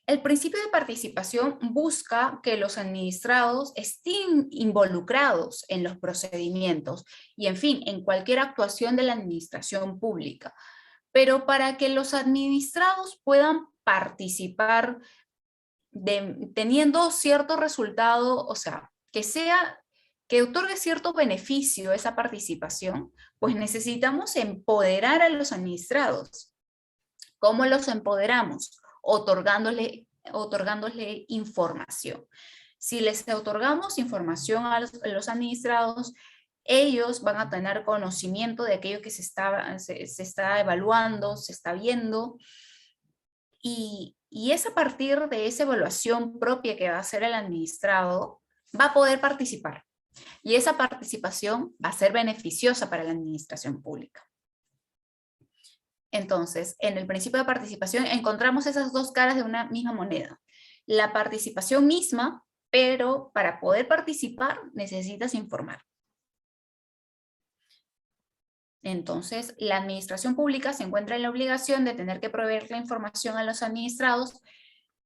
B: El principio de participación busca que los administrados estén involucrados en los procedimientos y, en fin, en cualquier actuación de la administración pública. Pero para que los administrados puedan participar teniendo cierto resultado, o sea, que otorgue cierto beneficio a esa participación, pues necesitamos empoderar a los administrados. ¿Cómo los empoderamos? Otorgándole información. Si les otorgamos información a los administrados, ellos van a tener conocimiento de aquello que se está evaluando, se está viendo, y es a partir de esa evaluación propia que va a hacer el administrado, va a poder participar. Y esa participación va a ser beneficiosa para la administración pública. Entonces, en el principio de participación encontramos esas dos caras de una misma moneda. La participación misma, pero para poder participar necesitas informar. Entonces, la administración pública se encuentra en la obligación de tener que proveer la información a los administrados,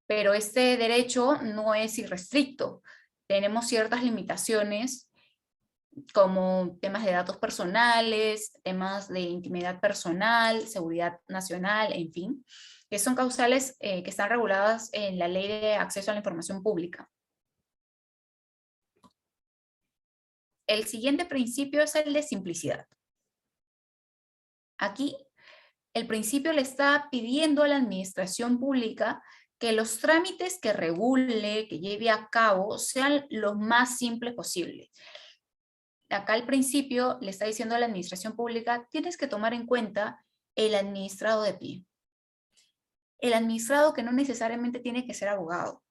B: pero este derecho no es irrestricto. Tenemos ciertas limitaciones como temas de datos personales, temas de intimidad personal, seguridad nacional, en fin, que son causales que están reguladas en la Ley de Acceso a la Información Pública. El siguiente principio es el de simplicidad. Aquí, el principio le está pidiendo a la administración pública que los trámites que regule, que lleve a cabo, sean lo más simples posible. Acá al principio le está diciendo a la administración pública, tienes que tomar en cuenta el administrado de pie. El administrado que no necesariamente tiene que ser abogado.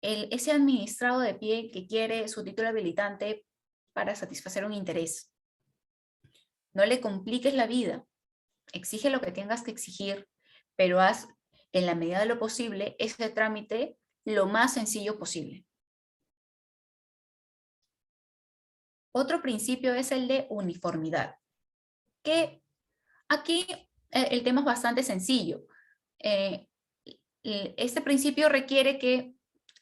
B: Ese administrado de pie que quiere su título habilitante para satisfacer un interés. No le compliques la vida. Exige lo que tengas que exigir, pero haz en la medida de lo posible ese trámite lo más sencillo posible. Otro principio es el de uniformidad, que aquí el tema es bastante sencillo. Este principio requiere que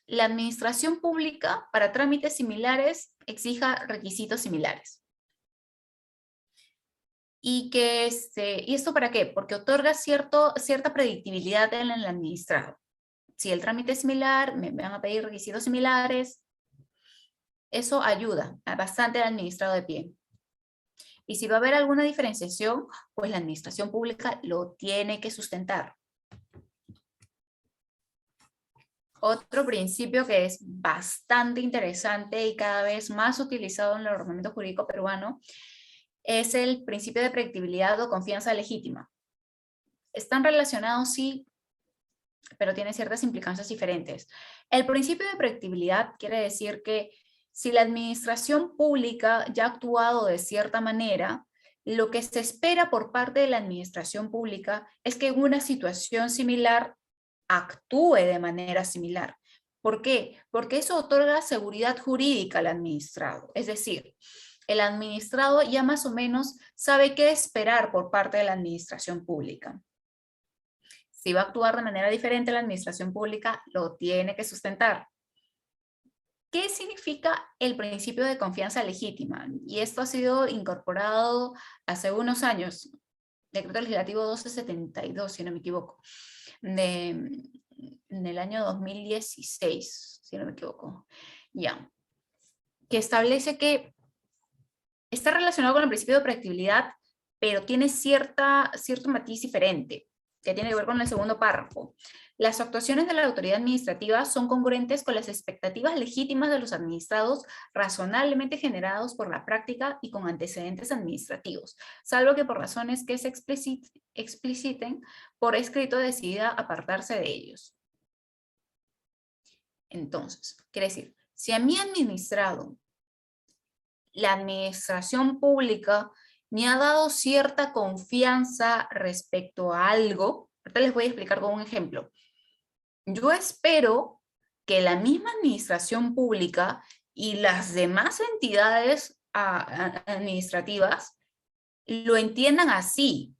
B: la administración pública para trámites similares exija requisitos similares. ¿Y esto para qué? Porque otorga cierta predictibilidad en el administrado. Si el trámite es similar, me van a pedir requisitos similares. Eso ayuda bastante al administrado de pie. Y si va a haber alguna diferenciación, pues la administración pública lo tiene que sustentar. Otro principio que es bastante interesante y cada vez más utilizado en el ordenamiento jurídico peruano es el principio de predictibilidad o confianza legítima. Están relacionados, sí, pero tienen ciertas implicancias diferentes. El principio de predictibilidad quiere decir que si la administración pública ya ha actuado de cierta manera, lo que se espera por parte de la administración pública es que en una situación similar actúe de manera similar. ¿Por qué? Porque eso otorga seguridad jurídica al administrado. Es decir, el administrado ya más o menos sabe qué esperar por parte de la administración pública. Si va a actuar de manera diferente, la administración pública lo tiene que sustentar. ¿Qué significa el principio de confianza legítima? Y esto ha sido incorporado hace unos años, Decreto Legislativo 1272, si no me equivoco, en el año 2016, si no me equivoco, ya, que establece que está relacionado con el principio de predictibilidad, pero tiene cierto matiz diferente, que tiene que ver con el segundo párrafo. Las actuaciones de la autoridad administrativa son congruentes con las expectativas legítimas de los administrados razonablemente generados por la práctica y con antecedentes administrativos, salvo que por razones que se expliciten por escrito decida apartarse de ellos. Entonces, quiere decir, si a mi administrado, la administración pública me ha dado cierta confianza respecto a algo, ahorita les voy a explicar con un ejemplo. Yo espero que la misma administración pública y las demás entidades administrativas lo entiendan así.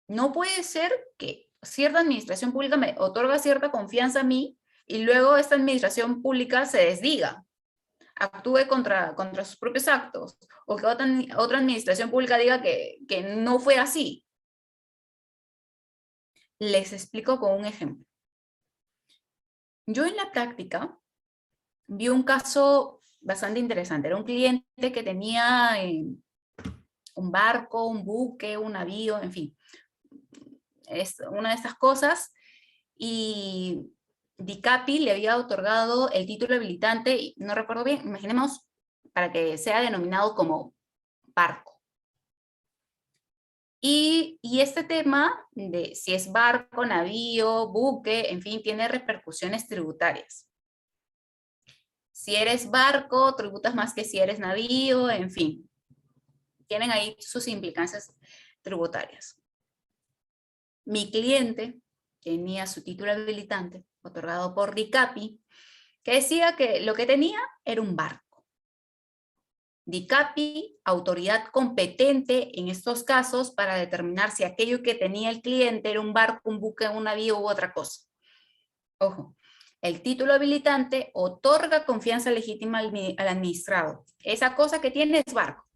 B: No puede ser que cierta administración pública me otorga cierta confianza a mí y luego esta administración pública se desdiga, actúe contra sus propios actos, o que otra administración pública diga que no fue así. Les explico con un ejemplo. Yo en la práctica vi un caso bastante interesante. Era un cliente que tenía un barco, un buque, un navío, en fin, es una de estas cosas, y DICAPI le había otorgado el título habilitante, no recuerdo bien, imaginemos, para que sea denominado como barco. Y este tema de si es barco, navío, buque, en fin, tiene repercusiones tributarias. Si eres barco, tributas más que si eres navío, en fin. Tienen ahí sus implicancias tributarias. Mi cliente tenía su título habilitante, otorgado por DICAPI, que decía que lo que tenía era un barco. DICAPI, autoridad competente en estos casos para determinar si aquello que tenía el cliente era un barco, un buque, un navío u otra cosa. Ojo, el título habilitante otorga confianza legítima al administrado. Esa cosa que tiene es barco.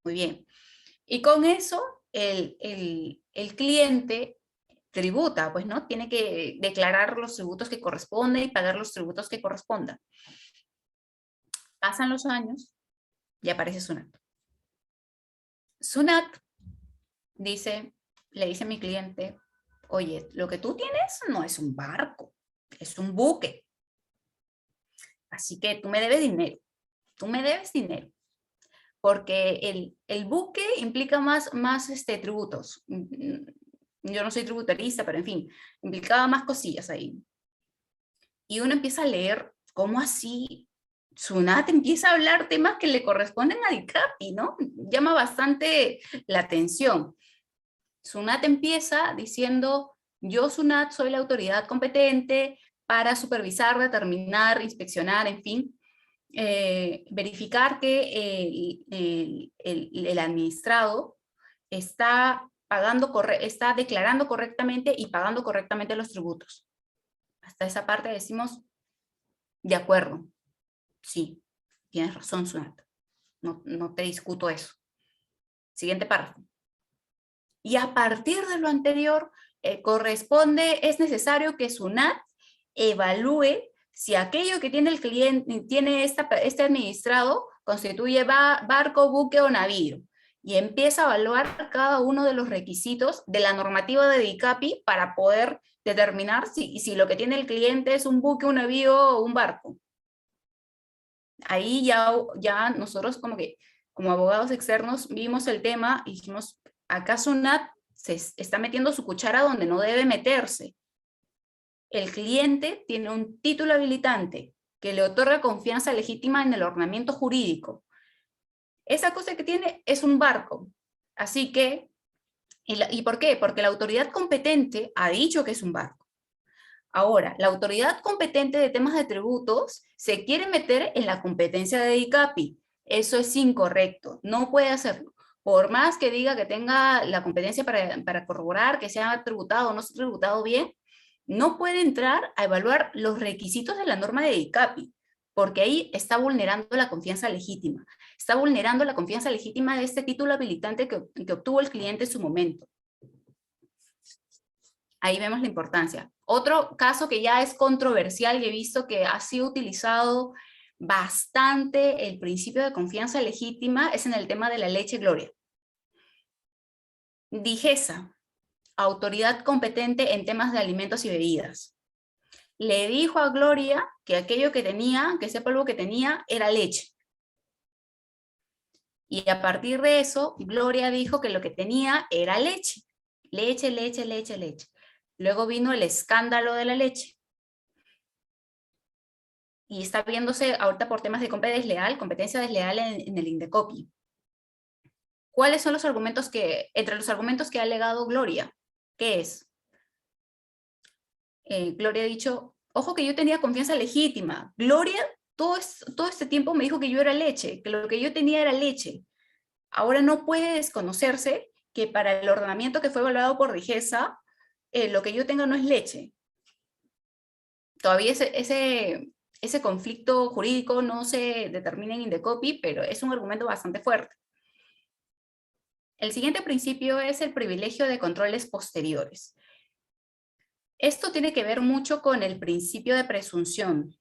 B: Muy bien. Y con eso el cliente tributa, pues, ¿no? Tiene que declarar los tributos que corresponden y pagar los tributos que correspondan. Pasan los años y aparece SUNAT. SUNAT le dice a mi cliente, oye, lo que tú tienes no es un barco, es un buque. Así que tú me debes dinero. Tú me debes dinero. Porque el buque implica más tributos. Yo no soy tributarista, pero en fin, implicaba más cosillas ahí. Y uno empieza a leer, ¿cómo así? SUNAT empieza a hablar temas que le corresponden a DICAPI, ¿no? Llama bastante la atención. SUNAT empieza diciendo, yo SUNAT soy la autoridad competente para supervisar, determinar, inspeccionar, en fin, verificar que el administrado está declarando correctamente y pagando correctamente los tributos. Hasta esa parte decimos, de acuerdo, sí, tienes razón, SUNAT, no te discuto eso. Siguiente párrafo. Y a partir de lo anterior, es necesario que SUNAT evalúe si aquello que tiene el cliente, tiene este administrado, constituye barco, buque o navío, y empieza a evaluar cada uno de los requisitos de la normativa de DICAPI para poder determinar si lo que tiene el cliente es un buque, un navío o un barco. Ahí ya nosotros como abogados externos vimos el tema y dijimos, acá SUNAT se está metiendo su cuchara donde no debe meterse. El cliente tiene un título habilitante que le otorga confianza legítima en el ordenamiento jurídico. Esa cosa que tiene es un barco. Así que, ¿y por qué? Porque la autoridad competente ha dicho que es un barco. Ahora, la autoridad competente de temas de tributos se quiere meter en la competencia de DICAPI. Eso es incorrecto, no puede hacerlo. Por más que diga que tenga la competencia para corroborar que se ha tributado o no se ha tributado bien, no puede entrar a evaluar los requisitos de la norma de DICAPI, porque ahí está vulnerando la confianza legítima. Está vulnerando la confianza legítima de este título habilitante que obtuvo el cliente en su momento. Ahí vemos la importancia. Otro caso que ya es controversial y he visto que ha sido utilizado bastante el principio de confianza legítima es en el tema de la leche Gloria. DIGESA, autoridad competente en temas de alimentos y bebidas, le dijo a Gloria que aquello que tenía, que ese polvo que tenía, era leche. Y a partir de eso, Gloria dijo que lo que tenía era leche. Leche, leche, leche, leche. Luego vino el escándalo de la leche. Y está viéndose ahorita por temas de competencia desleal en el Indecopi. ¿Cuáles son los argumentos entre los argumentos que ha alegado Gloria? ¿Qué es? Gloria ha dicho, ojo que yo tenía confianza legítima. Gloria todo este tiempo me dijo que yo era leche, que lo que yo tenía era leche. Ahora no puede desconocerse que para el ordenamiento que fue evaluado por DIGESA, lo que yo tenga no es leche. Todavía ese conflicto jurídico no se determina en Indecopi, pero es un argumento bastante fuerte. El siguiente principio es el privilegio de controles posteriores. Esto tiene que ver mucho con el principio de presunción.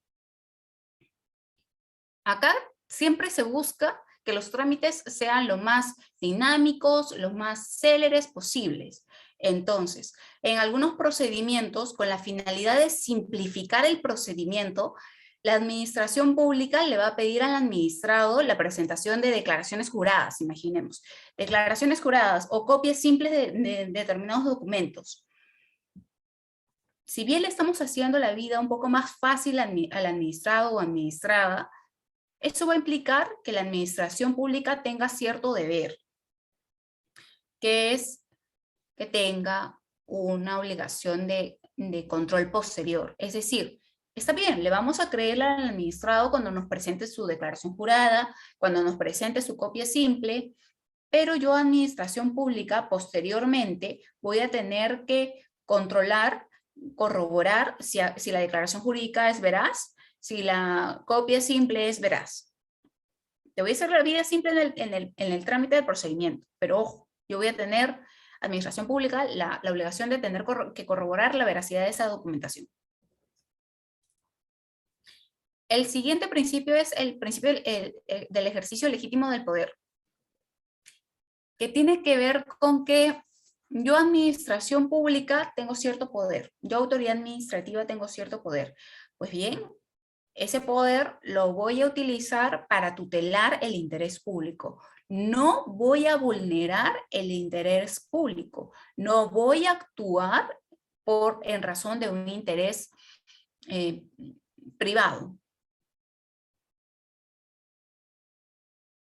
B: Acá siempre se busca que los trámites sean lo más dinámicos, los más céleres posibles. Entonces, en algunos procedimientos, con la finalidad de simplificar el procedimiento, la administración pública le va a pedir al administrado la presentación de declaraciones juradas, imaginemos. Declaraciones juradas o copias simples de determinados documentos. Si bien le estamos haciendo la vida un poco más fácil al administrado o administrada, eso va a implicar que la administración pública tenga cierto deber, que es que tenga una obligación de control posterior. Es decir, está bien, le vamos a creer al administrado cuando nos presente su declaración jurada, cuando nos presente su copia simple, pero yo, administración pública, posteriormente voy a tener que controlar, corroborar si la declaración jurídica es veraz, si la copia simple es veraz. Te voy a hacer la vida simple en el trámite del procedimiento, pero ojo, yo voy a tener, administración pública, la obligación de tener que corroborar la veracidad de esa documentación. El siguiente principio es el principio del ejercicio legítimo del poder, que tiene que ver con que yo, administración pública, tengo cierto poder. Yo, autoridad administrativa, tengo cierto poder. Pues bien, ese poder lo voy a utilizar para tutelar el interés público. No voy a vulnerar el interés público. No voy a actuar en razón de un interés privado.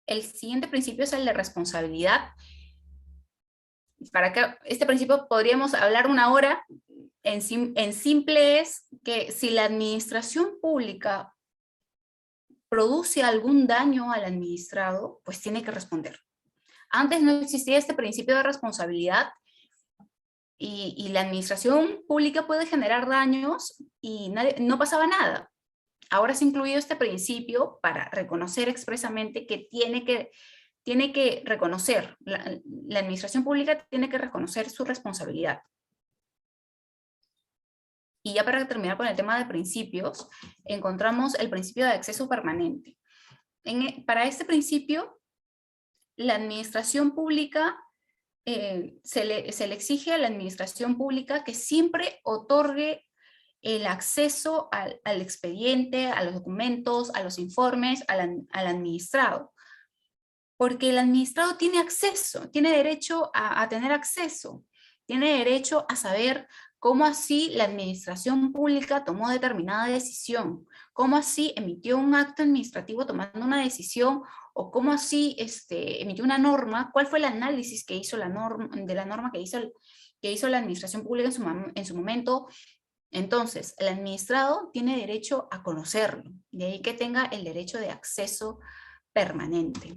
B: El siguiente principio es el de responsabilidad. Para que este principio podríamos hablar una hora. En simple es que si la administración pública produce algún daño al administrado, pues tiene que responder. Antes no existía este principio de responsabilidad y la administración pública puede generar daños y no pasaba nada. Ahora se ha incluido este principio para reconocer expresamente que tiene que reconocer, la administración pública tiene que reconocer su responsabilidad. Y ya para terminar con el tema de principios, encontramos el principio de acceso permanente. Para este principio, la administración pública, se le exige a la administración pública que siempre otorgue el acceso al expediente, a los documentos, a los informes, al administrado. Porque el administrado tiene acceso, tiene derecho a tener acceso, tiene derecho a saber cómo así la administración pública tomó determinada decisión, cómo así emitió un acto administrativo tomando una decisión, o cómo así emitió una norma, cuál fue el análisis que hizo de la norma que hizo la administración pública en su momento. Entonces, el administrado tiene derecho a conocerlo, de ahí que tenga el derecho de acceso permanente.